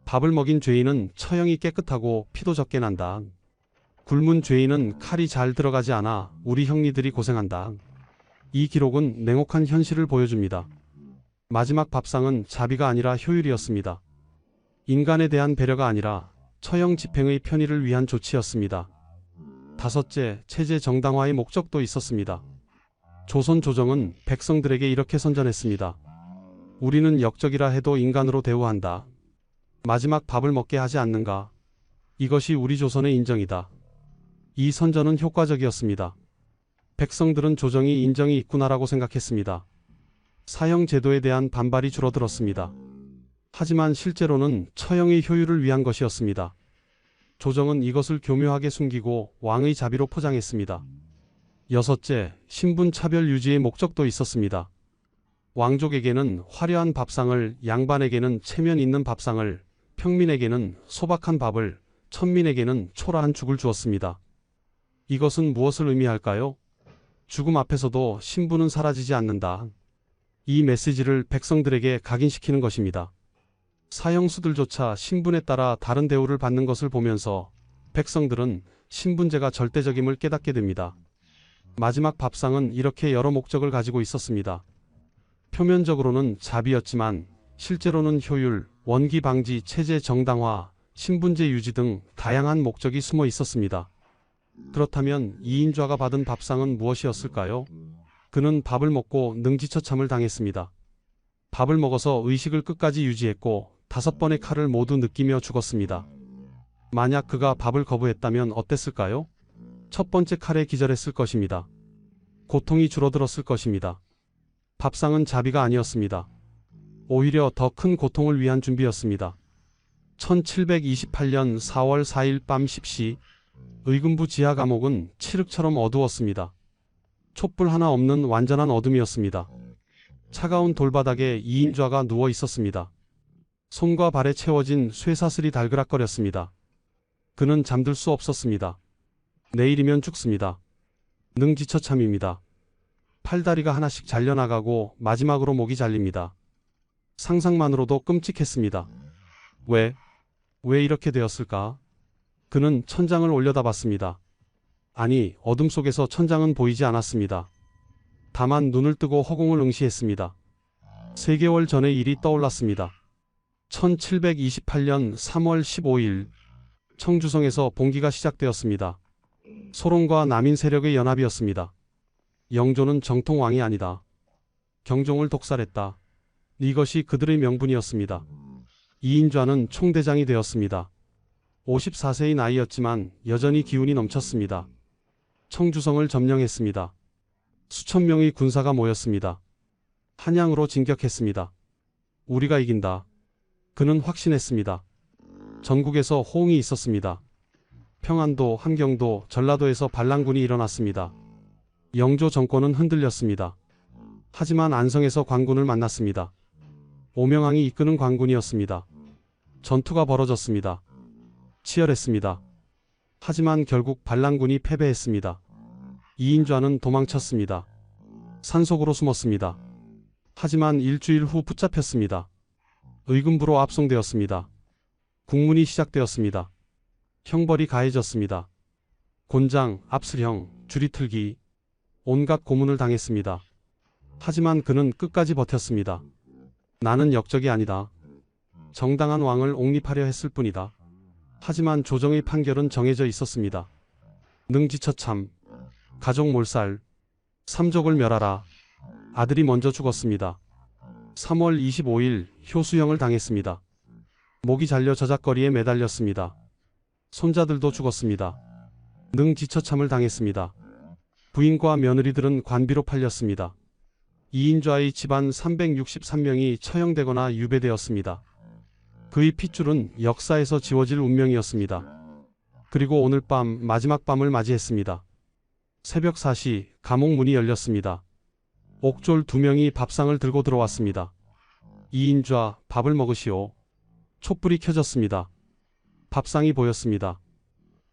밥을 먹인 죄인은 처형이 깨끗하고 피도 적게 난다. 굶은 죄인은 칼이 잘 들어가지 않아 우리 형리들이 고생한다. 이 기록은 냉혹한 현실을 보여줍니다. 마지막 밥상은 자비가 아니라 효율이었습니다. 인간에 대한 배려가 아니라 처형 집행의 편의를 위한 조치였습니다. 다섯째, 체제 정당화의 목적도 있었습니다. 조선 조정은 백성들에게 이렇게 선전했습니다. 우리는 역적이라 해도 인간으로 대우한다. 마지막 밥을 먹게 하지 않는가? 이것이 우리 조선의 인정이다. 이 선전은 효과적이었습니다. 백성들은 조정이 인정이 있구나라고 생각했습니다. 사형 제도에 대한 반발이 줄어들었습니다. 하지만 실제로는 처형의 효율을 위한 것이었습니다. 조정은 이것을 교묘하게 숨기고 왕의 자비로 포장했습니다. 여섯째, 신분 차별 유지의 목적도 있었습니다. 왕족에게는 화려한 밥상을, 양반에게는 체면 있는 밥상을, 평민에게는 소박한 밥을, 천민에게는 초라한 죽을 주었습니다. 이것은 무엇을 의미할까요? 죽음 앞에서도 신분은 사라지지 않는다. 이 메시지를 백성들에게 각인시키는 것입니다. 사형수들조차 신분에 따라 다른 대우를 받는 것을 보면서 백성들은 신분제가 절대적임을 깨닫게 됩니다. 마지막 밥상은 이렇게 여러 목적을 가지고 있었습니다. 표면적으로는 자비였지만 실제로는 효율, 원기 방지, 체제 정당화, 신분제 유지 등 다양한 목적이 숨어 있었습니다. 그렇다면 이인좌가 받은 밥상은 무엇이었을까요? 그는 밥을 먹고 능지처참을 당했습니다. 밥을 먹어서 의식을 끝까지 유지했고 5번의 칼을 모두 느끼며 죽었습니다. 만약 그가 밥을 거부했다면 어땠을까요? 첫 번째 칼에 기절했을 것입니다. 고통이 줄어들었을 것입니다. 밥상은 자비가 아니었습니다. 오히려 더 큰 고통을 위한 준비였습니다. 1728년 4월 4일 밤 10시 의금부 지하 감옥은 칠흑처럼 어두웠습니다. 촛불 하나 없는 완전한 어둠이었습니다. 차가운 돌바닥에 이인좌가 누워 있었습니다. 손과 발에 채워진 쇠사슬이 달그락거렸습니다. 그는 잠들 수 없었습니다. 내일이면 죽습니다. 능지처참입니다. 팔다리가 하나씩 잘려나가고 마지막으로 목이 잘립니다. 상상만으로도 끔찍했습니다. 왜 이렇게 되었을까? 그는 천장을 올려다봤습니다. 아니, 어둠 속에서 천장은 보이지 않았습니다. 다만 눈을 뜨고 허공을 응시했습니다. 3개월 전의 일이 떠올랐습니다. 1728년 3월 15일 청주성에서 봉기가 시작되었습니다. 소론과 남인 세력의 연합이었습니다. 영조는 정통왕이 아니다. 경종을 독살했다. 이것이 그들의 명분이었습니다. 이인좌는 총대장이 되었습니다. 54세의 나이였지만 여전히 기운이 넘쳤습니다. 청주성을 점령했습니다. 수천 명의 군사가 모였습니다. 한양으로 진격했습니다. 우리가 이긴다. 그는 확신했습니다. 전국에서 호응이 있었습니다. 평안도, 함경도, 전라도에서 반란군이 일어났습니다. 영조 정권은 흔들렸습니다. 하지만 안성에서 관군을 만났습니다. 오명왕이 이끄는 관군이었습니다. 전투가 벌어졌습니다. 치열했습니다. 하지만 결국 반란군이 패배했습니다. 이인좌는 도망쳤습니다. 산속으로 숨었습니다. 하지만 일주일 후 붙잡혔습니다. 의금부로 압송되었습니다. 국문이 시작되었습니다. 형벌이 가해졌습니다. 곤장, 압슬형, 줄이틀기, 온갖 고문을 당했습니다. 하지만 그는 끝까지 버텼습니다. 나는 역적이 아니다. 정당한 왕을 옹립하려 했을 뿐이다. 하지만 조정의 판결은 정해져 있었습니다. 능지처참, 가족 몰살, 삼족을 멸하라. 아들이 먼저 죽었습니다. 3월 25일 효수형을 당했습니다. 목이 잘려 저작거리에 매달렸습니다. 손자들도 죽었습니다. 능지처참을 당했습니다. 부인과 며느리들은 관비로 팔렸습니다. 이인좌의 집안 363명이 처형되거나 유배되었습니다. 그의 핏줄은 역사에서 지워질 운명이었습니다. 그리고 오늘 밤 마지막 밤을 맞이했습니다. 새벽 4시 감옥 문이 열렸습니다. 옥졸 2명이 밥상을 들고 들어왔습니다. 이인좌, 밥을 먹으시오. 촛불이 켜졌습니다. 밥상이 보였습니다.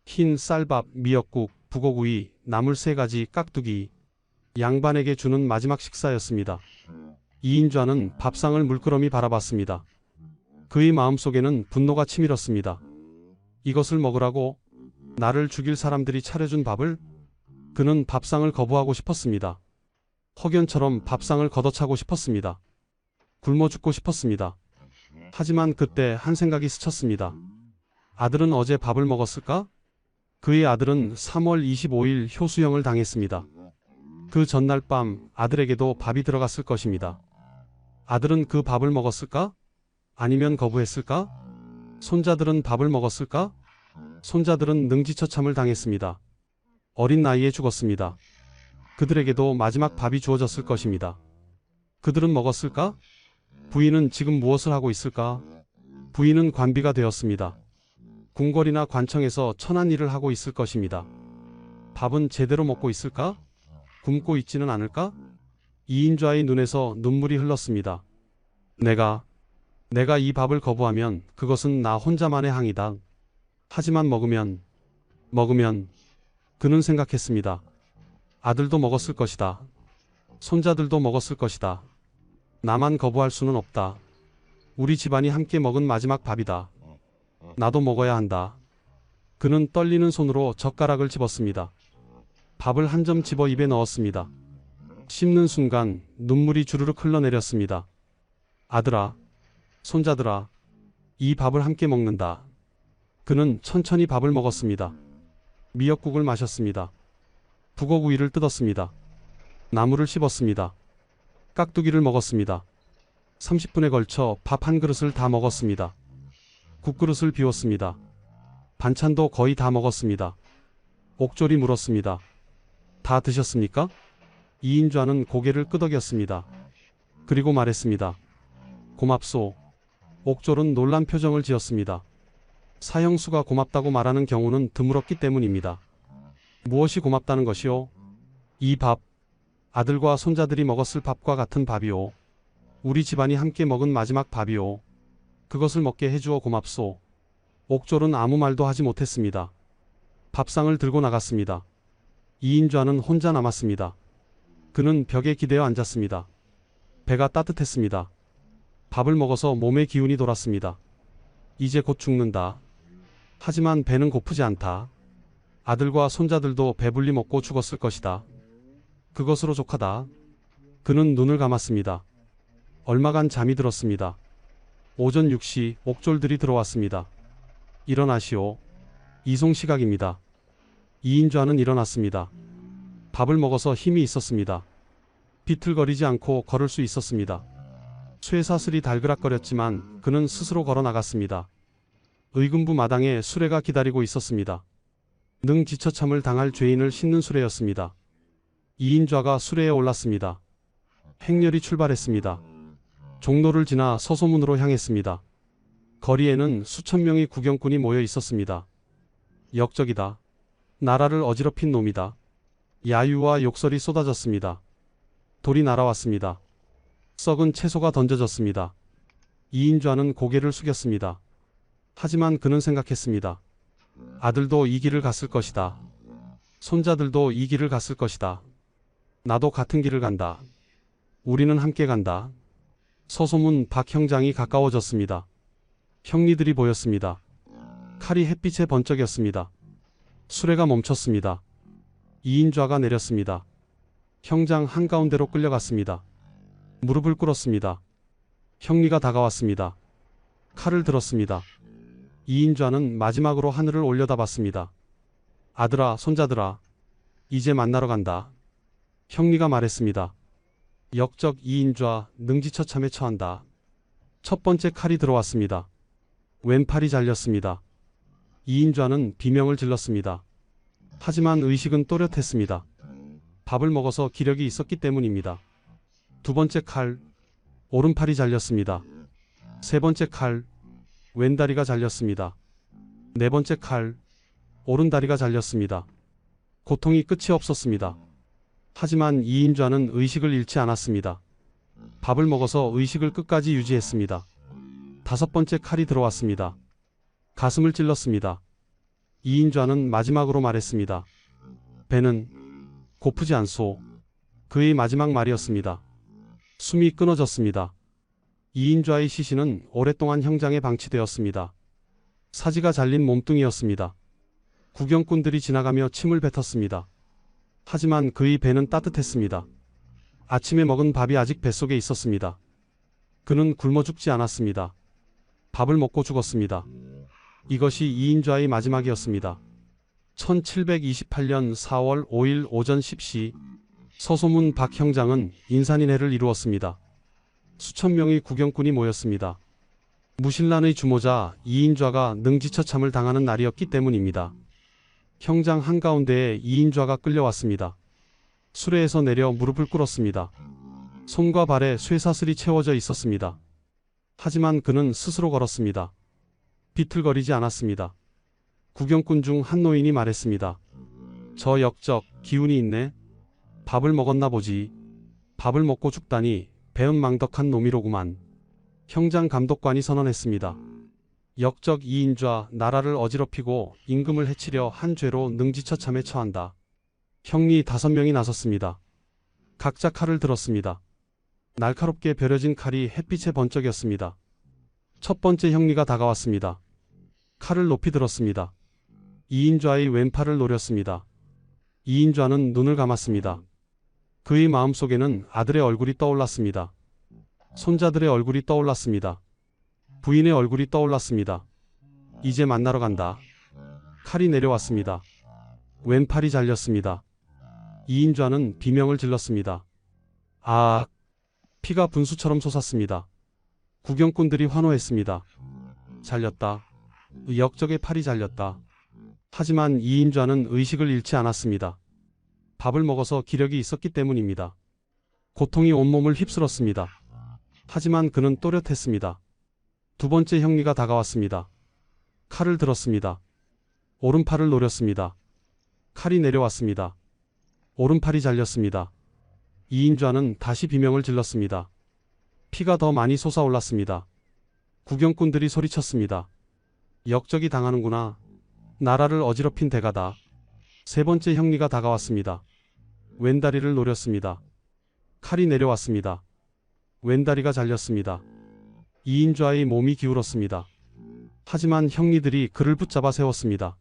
흰 쌀밥, 미역국, 북어구이, 나물 3가지, 깍두기. 양반에게 주는 마지막 식사였습니다. 이인좌는 밥상을 물끄러미 바라봤습니다. 그의 마음속에는 분노가 치밀었습니다. 이것을 먹으라고? 나를 죽일 사람들이 차려준 밥을? 그는 밥상을 거부하고 싶었습니다. 허견처럼 밥상을 걷어차고 싶었습니다. 굶어 죽고 싶었습니다. 하지만 그때 한 생각이 스쳤습니다. 아들은 어제 밥을 먹었을까? 그의 아들은 3월 25일 효수형을 당했습니다. 그 전날 밤 아들에게도 밥이 들어갔을 것입니다. 아들은 그 밥을 먹었을까? 아니면 거부했을까? 손자들은 밥을 먹었을까? 손자들은 능지처참을 당했습니다. 어린 나이에 죽었습니다. 그들에게도 마지막 밥이 주어졌을 것입니다. 그들은 먹었을까? 부인은 지금 무엇을 하고 있을까? 부인은 관비가 되었습니다. 궁궐이나 관청에서 천한 일을 하고 있을 것입니다. 밥은 제대로 먹고 있을까? 굶고 있지는 않을까? 이인좌의 눈에서 눈물이 흘렀습니다. 내가 이 밥을 거부하면 그것은 나 혼자만의 항이다. 하지만 먹으면 그는 생각했습니다. 아들도 먹었을 것이다. 손자들도 먹었을 것이다. 나만 거부할 수는 없다. 우리 집안이 함께 먹은 마지막 밥이다. 나도 먹어야 한다. 그는 떨리는 손으로 젓가락을 집었습니다. 밥을 한 점 집어 입에 넣었습니다. 씹는 순간 눈물이 주르륵 흘러내렸습니다. 아들아, 손자들아, 이 밥을 함께 먹는다. 그는 천천히 밥을 먹었습니다. 미역국을 마셨습니다. 북어구이를 뜯었습니다. 나물을 씹었습니다. 깍두기를 먹었습니다. 30분에 걸쳐 밥 한 그릇을 다 먹었습니다. 국그릇을 비웠습니다. 반찬도 거의 다 먹었습니다. 옥졸이 물었습니다. 다 드셨습니까? 이인좌는 고개를 끄덕였습니다. 그리고 말했습니다. 고맙소. 옥졸은 놀란 표정을 지었습니다. 사형수가 고맙다고 말하는 경우는 드물었기 때문입니다. 무엇이 고맙다는 것이오? 이 밥, 아들과 손자들이 먹었을 밥과 같은 밥이오. 우리 집안이 함께 먹은 마지막 밥이오. 그것을 먹게 해주어 고맙소. 옥졸은 아무 말도 하지 못했습니다. 밥상을 들고 나갔습니다. 이인좌는 혼자 남았습니다. 그는 벽에 기대어 앉았습니다. 배가 따뜻했습니다. 밥을 먹어서 몸에 기운이 돌았습니다. 이제 곧 죽는다. 하지만 배는 고프지 않다. 아들과 손자들도 배불리 먹고 죽었을 것이다. 그것으로 족하다. 그는 눈을 감았습니다. 얼마간 잠이 들었습니다. 오전 6시 옥졸들이 들어왔습니다. 일어나시오. 이송 시각입니다. 이인좌는 일어났습니다. 밥을 먹어서 힘이 있었습니다. 비틀거리지 않고 걸을 수 있었습니다. 쇠사슬이 달그락거렸지만 그는 스스로 걸어 나갔습니다. 의금부 마당에 수레가 기다리고 있었습니다. 능지처참을 당할 죄인을 싣는 수레였습니다. 이인좌가 수레에 올랐습니다. 행렬이 출발했습니다. 종로를 지나 서소문으로 향했습니다. 거리에는 수천 명의 구경꾼이 모여 있었습니다. 역적이다. 나라를 어지럽힌 놈이다. 야유와 욕설이 쏟아졌습니다. 돌이 날아왔습니다. 썩은 채소가 던져졌습니다. 이인좌는 고개를 숙였습니다. 하지만 그는 생각했습니다. 아들도 이 길을 갔을 것이다. 손자들도 이 길을 갔을 것이다. 나도 같은 길을 간다. 우리는 함께 간다. 서소문 박 형장이 가까워졌습니다. 형리들이 보였습니다. 칼이 햇빛에 번쩍였습니다. 수레가 멈췄습니다. 이인좌가 내렸습니다. 형장 한가운데로 끌려갔습니다. 무릎을 꿇었습니다. 형리가 다가왔습니다. 칼을 들었습니다. 이인좌는 마지막으로 하늘을 올려다봤습니다. 아들아, 손자들아, 이제 만나러 간다. 형리가 말했습니다. 역적 이인좌 능지처참에 처한다. 첫 번째 칼이 들어왔습니다. 왼팔이 잘렸습니다. 이인좌는 비명을 질렀습니다. 하지만 의식은 또렷했습니다. 밥을 먹어서 기력이 있었기 때문입니다. 두 번째 칼, 오른팔이 잘렸습니다. 세 번째 칼, 왼다리가 잘렸습니다. 네 번째 칼, 오른다리가 잘렸습니다. 고통이 끝이 없었습니다. 하지만 이인좌는 의식을 잃지 않았습니다. 밥을 먹어서 의식을 끝까지 유지했습니다. 다섯 번째 칼이 들어왔습니다. 가슴을 찔렀습니다. 이인좌는 마지막으로 말했습니다. 배는 고프지 않소. 그의 마지막 말이었습니다. 숨이 끊어졌습니다. 이인좌의 시신은 오랫동안 형장에 방치되었습니다. 사지가 잘린 몸뚱이였습니다. 구경꾼들이 지나가며 침을 뱉었습니다. 하지만 그의 배는 따뜻했습니다. 아침에 먹은 밥이 아직 뱃속에 있었습니다. 그는 굶어 죽지 않았습니다. 밥을 먹고 죽었습니다. 이것이 이인좌의 마지막이었습니다. 1728년 4월 5일 오전 10시 서소문 박 형장은 인산인해를 이루었습니다. 수천 명의 구경꾼이 모였습니다. 무신란의 주모자 이인좌가 능지처참을 당하는 날이었기 때문입니다. 형장 한가운데에 이인좌가 끌려왔습니다. 수레에서 내려 무릎을 꿇었습니다. 손과 발에 쇠사슬이 채워져 있었습니다. 하지만 그는 스스로 걸었습니다. 비틀거리지 않았습니다. 구경꾼 중 한 노인이 말했습니다. 저 역적 기운이 있네. 밥을 먹었나 보지. 밥을 먹고 죽다니 배은망덕한 놈이로구만. 형장 감독관이 선언했습니다. 역적 이인좌 나라를 어지럽히고 임금을 해치려 한 죄로 능지처참에 처한다. 형리 5명이 나섰습니다. 각자 칼을 들었습니다. 날카롭게 벼려진 칼이 햇빛에 번쩍였습니다. 첫 번째 형리가 다가왔습니다. 칼을 높이 들었습니다. 이인좌의 왼팔을 노렸습니다. 이인좌는 눈을 감았습니다. 그의 마음속에는 아들의 얼굴이 떠올랐습니다. 손자들의 얼굴이 떠올랐습니다. 부인의 얼굴이 떠올랐습니다. 이제 만나러 간다. 칼이 내려왔습니다. 왼팔이 잘렸습니다. 이인좌는 비명을 질렀습니다. 아! 피가 분수처럼 솟았습니다. 구경꾼들이 환호했습니다. 잘렸다. 역적의 팔이 잘렸다. 하지만 이인좌는 의식을 잃지 않았습니다. 밥을 먹어서 기력이 있었기 때문입니다. 고통이 온몸을 휩쓸었습니다. 하지만 그는 또렷했습니다. 두 번째 형리가 다가왔습니다. 칼을 들었습니다. 오른팔을 노렸습니다. 칼이 내려왔습니다. 오른팔이 잘렸습니다. 이인좌는 다시 비명을 질렀습니다. 피가 더 많이 솟아올랐습니다. 구경꾼들이 소리쳤습니다. 역적이 당하는구나. 나라를 어지럽힌 대가다. 세 번째 형리가 다가왔습니다. 왼다리를 노렸습니다. 칼이 내려왔습니다. 왼다리가 잘렸습니다. 이인좌의 몸이 기울었습니다. 하지만 형리들이 그를 붙잡아 세웠습니다.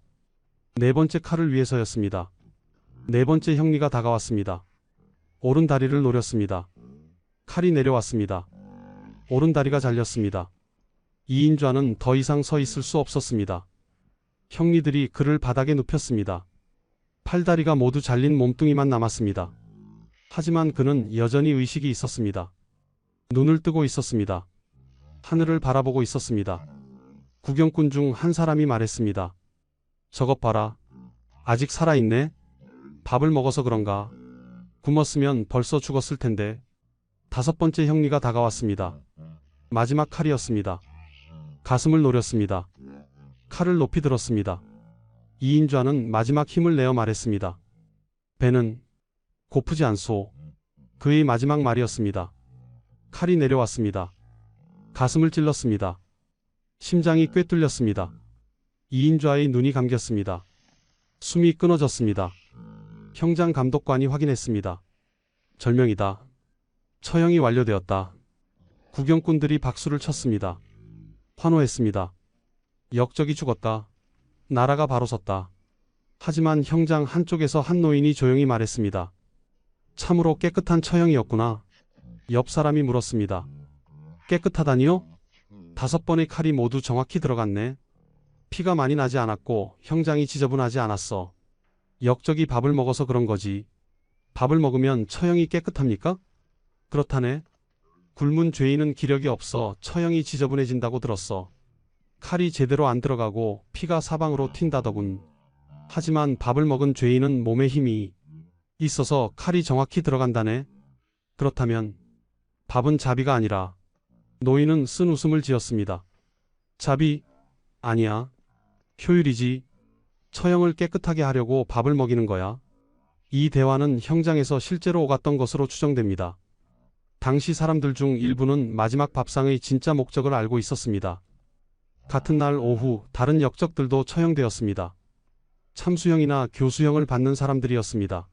네 번째 칼을 위해서였습니다. 네 번째 형리가 다가왔습니다. 오른다리를 노렸습니다. 칼이 내려왔습니다. 오른다리가 잘렸습니다. 이인좌는 더 이상 서 있을 수 없었습니다. 형리들이 그를 바닥에 눕혔습니다. 팔다리가 모두 잘린 몸뚱이만 남았습니다. 하지만 그는 여전히 의식이 있었습니다. 눈을 뜨고 있었습니다. 하늘을 바라보고 있었습니다. 구경꾼 중 한 사람이 말했습니다. 저것 봐라. 아직 살아있네. 밥을 먹어서 그런가. 굶었으면 벌써 죽었을 텐데. 5번째 형리가 다가왔습니다. 마지막 칼이었습니다. 가슴을 노렸습니다. 칼을 높이 들었습니다. 이인좌는 마지막 힘을 내어 말했습니다. 배는 고프지 않소. 그의 마지막 말이었습니다. 칼이 내려왔습니다. 가슴을 찔렀습니다. 심장이 꿰뚫렸습니다. 이인좌의 눈이 감겼습니다. 숨이 끊어졌습니다. 형장 감독관이 확인했습니다. 절명이다. 처형이 완료되었다. 구경꾼들이 박수를 쳤습니다. 환호했습니다. 역적이 죽었다. 나라가 바로 섰다. 하지만 형장 한쪽에서 한 노인이 조용히 말했습니다. 참으로 깨끗한 처형이었구나. 옆 사람이 물었습니다. 깨끗하다니요? 5번의 칼이 모두 정확히 들어갔네. 피가 많이 나지 않았고 형장이 지저분하지 않았어. 역적이 밥을 먹어서 그런 거지. 밥을 먹으면 처형이 깨끗합니까? 그렇다네. 굶은 죄인은 기력이 없어 처형이 지저분해진다고 들었어. 칼이 제대로 안 들어가고 피가 사방으로 튄다더군. 하지만 밥을 먹은 죄인은 몸에 힘이 있어서 칼이 정확히 들어간다네. 그렇다면 밥은 자비가 아니라. 노인은 쓴 웃음을 지었습니다. 자비? 아니야. 효율이지. 처형을 깨끗하게 하려고 밥을 먹이는 거야. 이 대화는 형장에서 실제로 오갔던 것으로 추정됩니다. 당시 사람들 중 일부는 마지막 밥상의 진짜 목적을 알고 있었습니다. 같은 날 오후 다른 역적들도 처형되었습니다. 참수형이나 교수형을 받는 사람들이었습니다.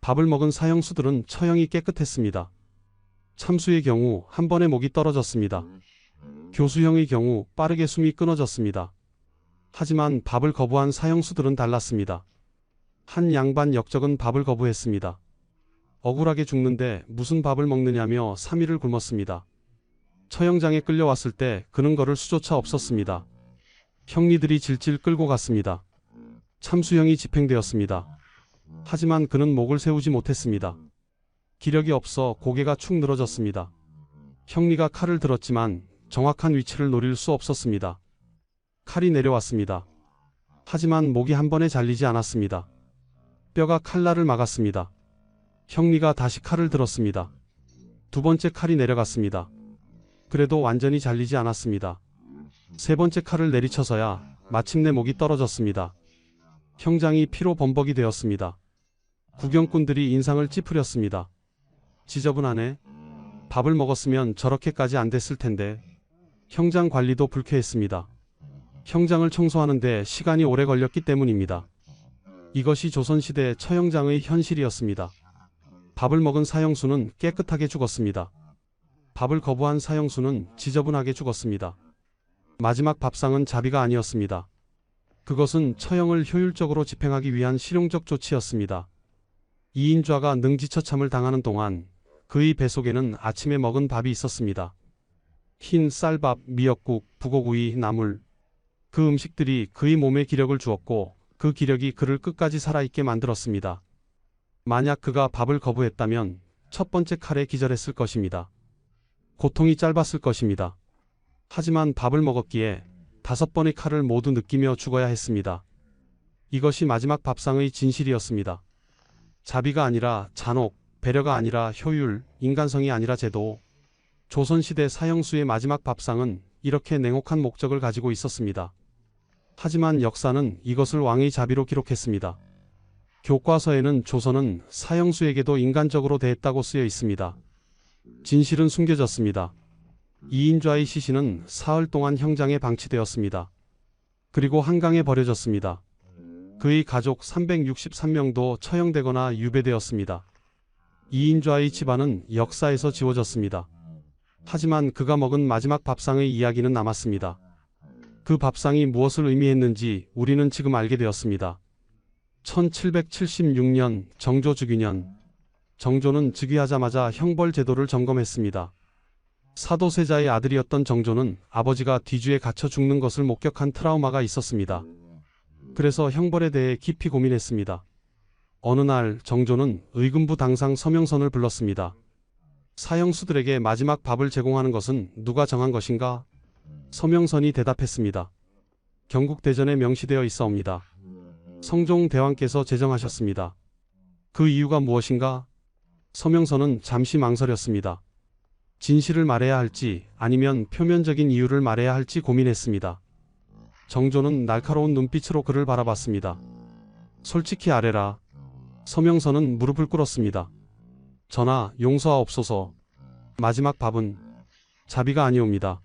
밥을 먹은 사형수들은 처형이 깨끗했습니다. 참수의 경우 한 번에 목이 떨어졌습니다. 교수형의 경우 빠르게 숨이 끊어졌습니다. 하지만 밥을 거부한 사형수들은 달랐습니다. 한 양반 역적은 밥을 거부했습니다. 억울하게 죽는데 무슨 밥을 먹느냐며 3일을 굶었습니다. 처형장에 끌려왔을 때 그는 걸을 수조차 없었습니다. 형리들이 질질 끌고 갔습니다. 참수형이 집행되었습니다. 하지만 그는 목을 세우지 못했습니다. 기력이 없어 고개가 축 늘어졌습니다. 형리가 칼을 들었지만 정확한 위치를 노릴 수 없었습니다. 칼이 내려왔습니다. 하지만 목이 한 번에 잘리지 않았습니다. 뼈가 칼날을 막았습니다. 형리가 다시 칼을 들었습니다. 2번째 칼이 내려갔습니다. 그래도 완전히 잘리지 않았습니다. 3번째 칼을 내리쳐서야 마침내 목이 떨어졌습니다. 형장이 피로 범벅이 되었습니다. 구경꾼들이 인상을 찌푸렸습니다. 지저분하네. 밥을 먹었으면 저렇게까지 안 됐을 텐데. 형장 관리도 불쾌했습니다. 형장을 청소하는데 시간이 오래 걸렸기 때문입니다. 이것이 조선시대 처형장의 현실이었습니다. 밥을 먹은 사형수는 깨끗하게 죽었습니다. 밥을 거부한 사형수는 지저분하게 죽었습니다. 마지막 밥상은 자비가 아니었습니다. 그것은 처형을 효율적으로 집행하기 위한 실용적 조치였습니다. 이인좌가 능지처참을 당하는 동안 그의 뱃속에는 아침에 먹은 밥이 있었습니다. 흰 쌀밥, 미역국, 북어구이, 나물. 그 음식들이 그의 몸에 기력을 주었고 그 기력이 그를 끝까지 살아있게 만들었습니다. 만약 그가 밥을 거부했다면 1번째 칼에 기절했을 것입니다. 고통이 짧았을 것입니다. 하지만 밥을 먹었기에 5번의 칼을 모두 느끼며 죽어야 했습니다. 이것이 마지막 밥상의 진실이었습니다. 자비가 아니라 잔혹, 배려가 아니라 효율, 인간성이 아니라 제도. 조선시대 사형수의 마지막 밥상은 이렇게 냉혹한 목적을 가지고 있었습니다. 하지만 역사는 이것을 왕의 자비로 기록했습니다. 교과서에는 조선은 사형수에게도 인간적으로 대했다고 쓰여 있습니다. 진실은 숨겨졌습니다. 이인좌의 시신은 사흘 동안 형장에 방치되었습니다. 그리고 한강에 버려졌습니다. 그의 가족 363명도 처형되거나 유배되었습니다. 이인좌의 집안은 역사에서 지워졌습니다. 하지만 그가 먹은 마지막 밥상의 이야기는 남았습니다. 그 밥상이 무엇을 의미했는지 우리는 지금 알게 되었습니다. 1776년 정조 즉위년. 정조는 즉위하자마자 형벌 제도를 점검했습니다. 사도세자의 아들이었던 정조는 아버지가 뒤주에 갇혀 죽는 것을 목격한 트라우마가 있었습니다. 그래서 형벌에 대해 깊이 고민했습니다. 어느 날 정조는 의금부 당상 서명선을 불렀습니다. 사형수들에게 마지막 밥을 제공하는 것은 누가 정한 것인가? 서명선이 대답했습니다. 경국대전에 명시되어 있사옵니다. 성종대왕께서 제정하셨습니다. 그 이유가 무엇인가? 서명선은 잠시 망설였습니다. 진실을 말해야 할지 아니면 표면적인 이유를 말해야 할지 고민했습니다. 정조는 날카로운 눈빛으로 그를 바라봤습니다. 솔직히 아뢰라. 서명선은 무릎을 꿇었습니다. 전하, 용서하옵소서. 마지막 밥은 자비가 아니옵니다.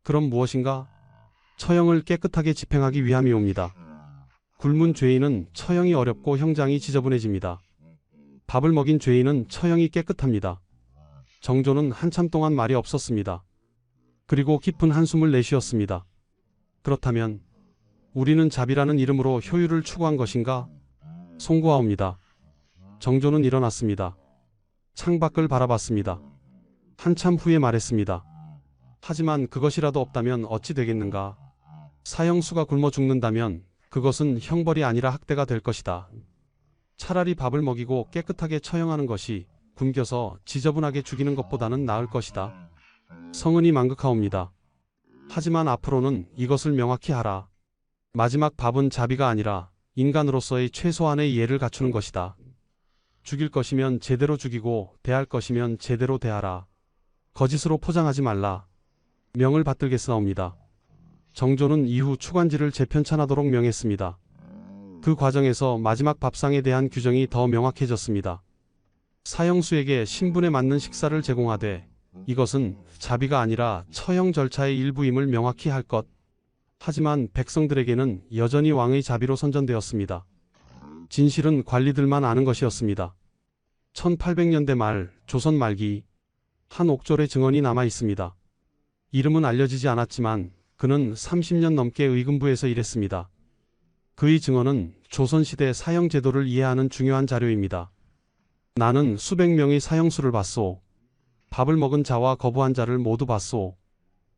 그럼 무엇인가? 처형을 깨끗하게 집행하기 위함이옵니다. 굶은 죄인은 처형이 어렵고 형장이 지저분해집니다. 밥을 먹인 죄인은 처형이 깨끗합니다. 정조는 한참 동안 말이 없었습니다. 그리고 깊은 한숨을 내쉬었습니다. 그렇다면 우리는 자비라는 이름으로 효율을 추구한 것인가? 송구하옵니다. 정조는 일어났습니다. 창밖을 바라봤습니다. 한참 후에 말했습니다. 하지만 그것이라도 없다면 어찌 되겠는가? 사형수가 굶어 죽는다면 그것은 형벌이 아니라 학대가 될 것이다. 차라리 밥을 먹이고 깨끗하게 처형하는 것이 굶겨서 지저분하게 죽이는 것보다는 나을 것이다. 성은이 망극하옵니다. 하지만 앞으로는 이것을 명확히 하라. 마지막 밥은 자비가 아니라 인간으로서의 최소한의 이해를 갖추는 것이다. 죽일 것이면 제대로 죽이고 대할 것이면 제대로 대하라. 거짓으로 포장하지 말라. 명을 받들겠사옵니다. 정조는 이후 추관지를 재편찬하도록 명했습니다. 그 과정에서 마지막 밥상에 대한 규정이 더 명확해졌습니다. 사형수에게 신분에 맞는 식사를 제공하되 이것은 자비가 아니라 처형 절차의 일부임을 명확히 할 것. 하지만 백성들에게는 여전히 왕의 자비로 선전되었습니다. 진실은 관리들만 아는 것이었습니다. 1800년대 말, 조선 말기 한 옥졸의 증언이 남아 있습니다. 이름은 알려지지 않았지만 그는 30년 넘게 의금부에서 일했습니다. 그의 증언은 조선시대 사형제도를 이해하는 중요한 자료입니다. 나는 수백 명의 사형수를 봤소. 밥을 먹은 자와 거부한 자를 모두 봤소.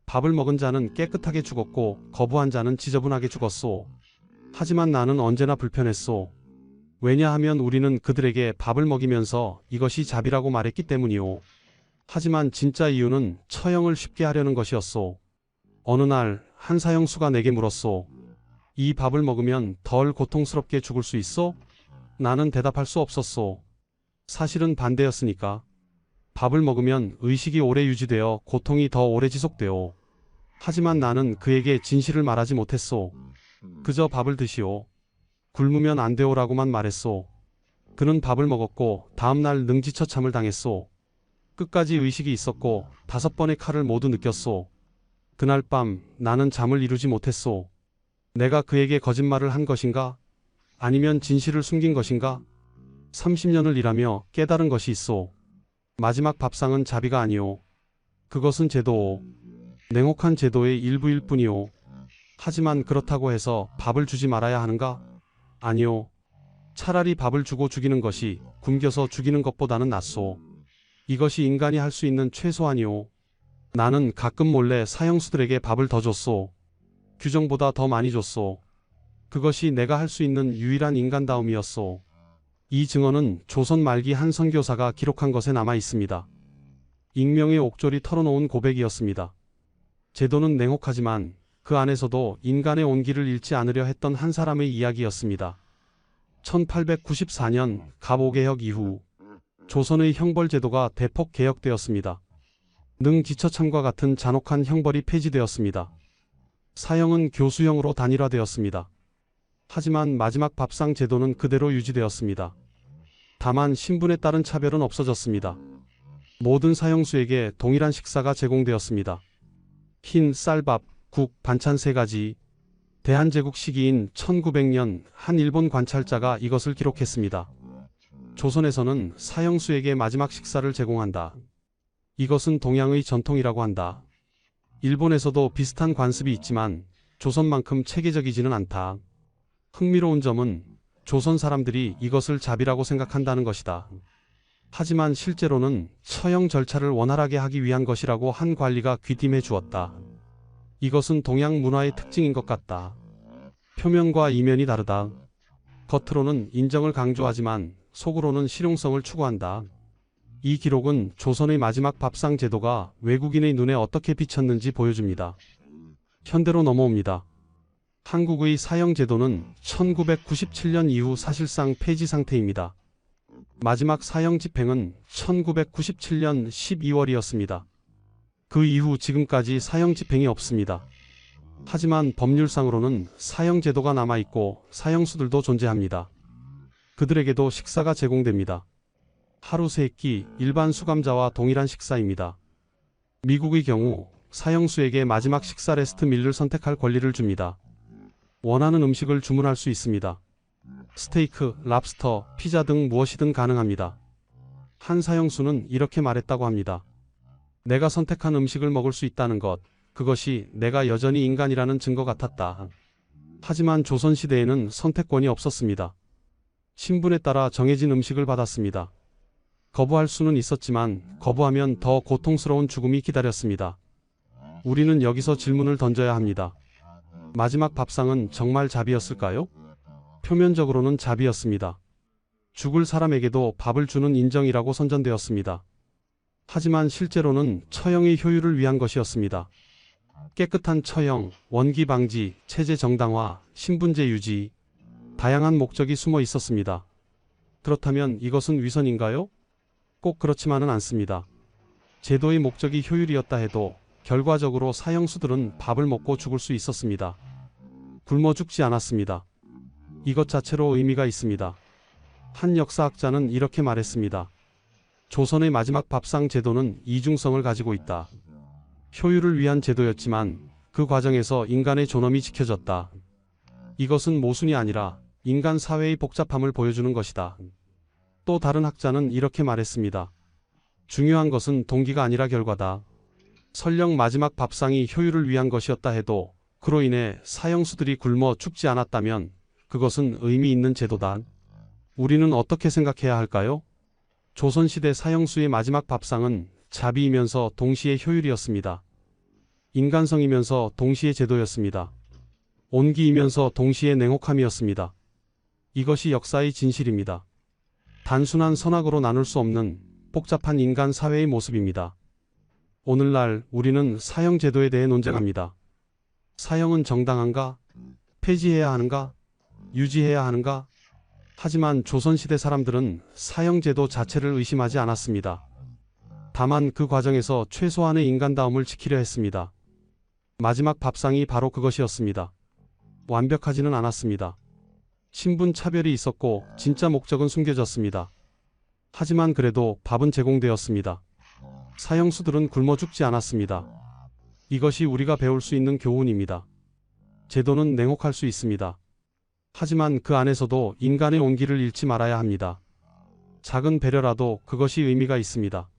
밥을 먹은 자는 깨끗하게 죽었고 거부한 자는 지저분하게 죽었소. 하지만 나는 언제나 불편했소. 왜냐하면 우리는 그들에게 밥을 먹이면서 이것이 자비라고 말했기 때문이오. 하지만 진짜 이유는 처형을 쉽게 하려는 것이었소. 어느 날 한 사형수가 내게 물었소. 이 밥을 먹으면 덜 고통스럽게 죽을 수 있어? 나는 대답할 수 없었소. 사실은 반대였으니까. 밥을 먹으면 의식이 오래 유지되어 고통이 더 오래 지속되오. 하지만 나는 그에게 진실을 말하지 못했소. 그저 밥을 드시오. 굶으면 안 되오라고만 말했소. 그는 밥을 먹었고 다음날 능지처참을 당했소. 끝까지 의식이 있었고 5번의 칼을 모두 느꼈소. 그날 밤 나는 잠을 이루지 못했소. 내가 그에게 거짓말을 한 것인가? 아니면 진실을 숨긴 것인가? 30년을 일하며 깨달은 것이 있소. 마지막 밥상은 자비가 아니오. 그것은 제도오. 냉혹한 제도의 일부일 뿐이오. 하지만 그렇다고 해서 밥을 주지 말아야 하는가? 아니오. 차라리 밥을 주고 죽이는 것이 굶겨서 죽이는 것보다는 낫소. 이것이 인간이 할 수 있는 최소한이오. 나는 가끔 몰래 사형수들에게 밥을 더 줬소. 규정보다 더 많이 줬소. 그것이 내가 할 수 있는 유일한 인간다움이었소. 이 증언은 조선 말기 한 선교사가 기록한 것에 남아 있습니다. 익명의 옥졸이 털어놓은 고백이었습니다. 제도는 냉혹하지만 그 안에서도 인간의 온기를 잃지 않으려 했던 한 사람의 이야기였습니다. 1894년 갑오개혁 이후 조선의 형벌제도가 대폭 개혁되었습니다. 능지처참과 같은 잔혹한 형벌이 폐지되었습니다. 사형은 교수형으로 단일화되었습니다. 하지만 마지막 밥상 제도는 그대로 유지되었습니다. 다만 신분에 따른 차별은 없어졌습니다. 모든 사형수에게 동일한 식사가 제공되었습니다. 흰 쌀밥, 국, 반찬 3가지. 대한제국 시기인 1900년 한 일본 관찰자가 이것을 기록했습니다. 조선에서는 사형수에게 마지막 식사를 제공한다. 이것은 동양의 전통이라고 한다. 일본에서도 비슷한 관습이 있지만 조선만큼 체계적이지는 않다. 흥미로운 점은 조선 사람들이 이것을 자비라고 생각한다는 것이다. 하지만 실제로는 처형 절차를 원활하게 하기 위한 것이라고 한 관리가 귀띔해 주었다. 이것은 동양 문화의 특징인 것 같다. 표면과 이면이 다르다. 겉으로는 인정을 강조하지만 속으로는 실용성을 추구한다. 이 기록은 조선의 마지막 밥상 제도가 외국인의 눈에 어떻게 비쳤는지 보여줍니다. 현대로 넘어옵니다. 한국의 사형 제도는 1997년 이후 사실상 폐지 상태입니다. 마지막 사형 집행은 1997년 12월이었습니다. 그 이후 지금까지 사형 집행이 없습니다. 하지만 법률상으로는 사형 제도가 남아있고 사형수들도 존재합니다. 그들에게도 식사가 제공됩니다. 하루 3끼 일반 수감자와 동일한 식사입니다. 미국의 경우 사형수에게 마지막 식사 레스트 밀를 선택할 권리를 줍니다. 원하는 음식을 주문할 수 있습니다. 스테이크, 랍스터, 피자 등 무엇이든 가능합니다. 한 사형수는 이렇게 말했다고 합니다. 내가 선택한 음식을 먹을 수 있다는 것, 그것이 내가 여전히 인간이라는 증거 같았다. 하지만 조선시대에는 선택권이 없었습니다. 신분에 따라 정해진 음식을 받았습니다. 거부할 수는 있었지만 거부하면 더 고통스러운 죽음이 기다렸습니다. 우리는 여기서 질문을 던져야 합니다. 마지막 밥상은 정말 자비였을까요? 표면적으로는 자비였습니다. 죽을 사람에게도 밥을 주는 인정이라고 선전되었습니다. 하지만 실제로는 처형의 효율을 위한 것이었습니다. 깨끗한 처형, 원기 방지, 체제 정당화, 신분제 유지, 다양한 목적이 숨어 있었습니다. 그렇다면 이것은 위선인가요? 꼭 그렇지만은 않습니다. 제도의 목적이 효율이었다 해도 결과적으로 사형수들은 밥을 먹고 죽을 수 있었습니다. 굶어 죽지 않았습니다. 이것 자체로 의미가 있습니다. 한 역사학자는 이렇게 말했습니다. 조선의 마지막 밥상 제도는 이중성을 가지고 있다. 효율을 위한 제도였지만 그 과정에서 인간의 존엄이 지켜졌다. 이것은 모순이 아니라 인간 사회의 복잡함을 보여주는 것이다. 또 다른 학자는 이렇게 말했습니다. 중요한 것은 동기가 아니라 결과다. 설령 마지막 밥상이 효율을 위한 것이었다 해도 그로 인해 사형수들이 굶어 죽지 않았다면 그것은 의미 있는 제도다. 우리는 어떻게 생각해야 할까요? 조선시대 사형수의 마지막 밥상은 자비이면서 동시에 효율이었습니다. 인간성이면서 동시에 제도였습니다. 온기이면서 동시에 냉혹함이었습니다. 이것이 역사의 진실입니다. 단순한 선악으로 나눌 수 없는 복잡한 인간 사회의 모습입니다. 오늘날 우리는 사형 제도에 대해 논쟁합니다. 사형은 정당한가? 폐지해야 하는가? 유지해야 하는가? 하지만 조선시대 사람들은 사형 제도 자체를 의심하지 않았습니다. 다만 그 과정에서 최소한의 인간다움을 지키려 했습니다. 마지막 밥상이 바로 그것이었습니다. 완벽하지는 않았습니다. 신분 차별이 있었고 진짜 목적은 숨겨졌습니다. 하지만 그래도 밥은 제공되었습니다. 사형수들은 굶어 죽지 않았습니다. 이것이 우리가 배울 수 있는 교훈입니다. 제도는 냉혹할 수 있습니다. 하지만 그 안에서도 인간의 온기를 잃지 말아야 합니다. 작은 배려라도 그것이 의미가 있습니다.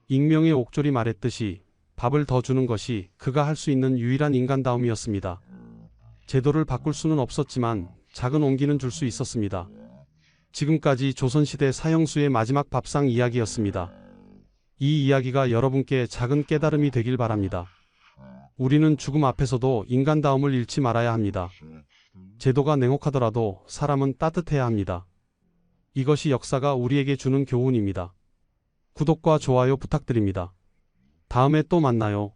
익명의 옥졸이 말했듯이 밥을 더 주는 것이 그가 할 수 있는 유일한 인간다움이었습니다. 제도를 바꿀 수는 없었지만 작은 온기는 줄 수 있었습니다. 지금까지 조선시대 사형수의 마지막 밥상 이야기였습니다. 이 이야기가 여러분께 작은 깨달음이 되길 바랍니다. 우리는 죽음 앞에서도 인간다움을 잃지 말아야 합니다. 제도가 냉혹하더라도 사람은 따뜻해야 합니다. 이것이 역사가 우리에게 주는 교훈입니다. 구독과 좋아요 부탁드립니다. 다음에 또 만나요.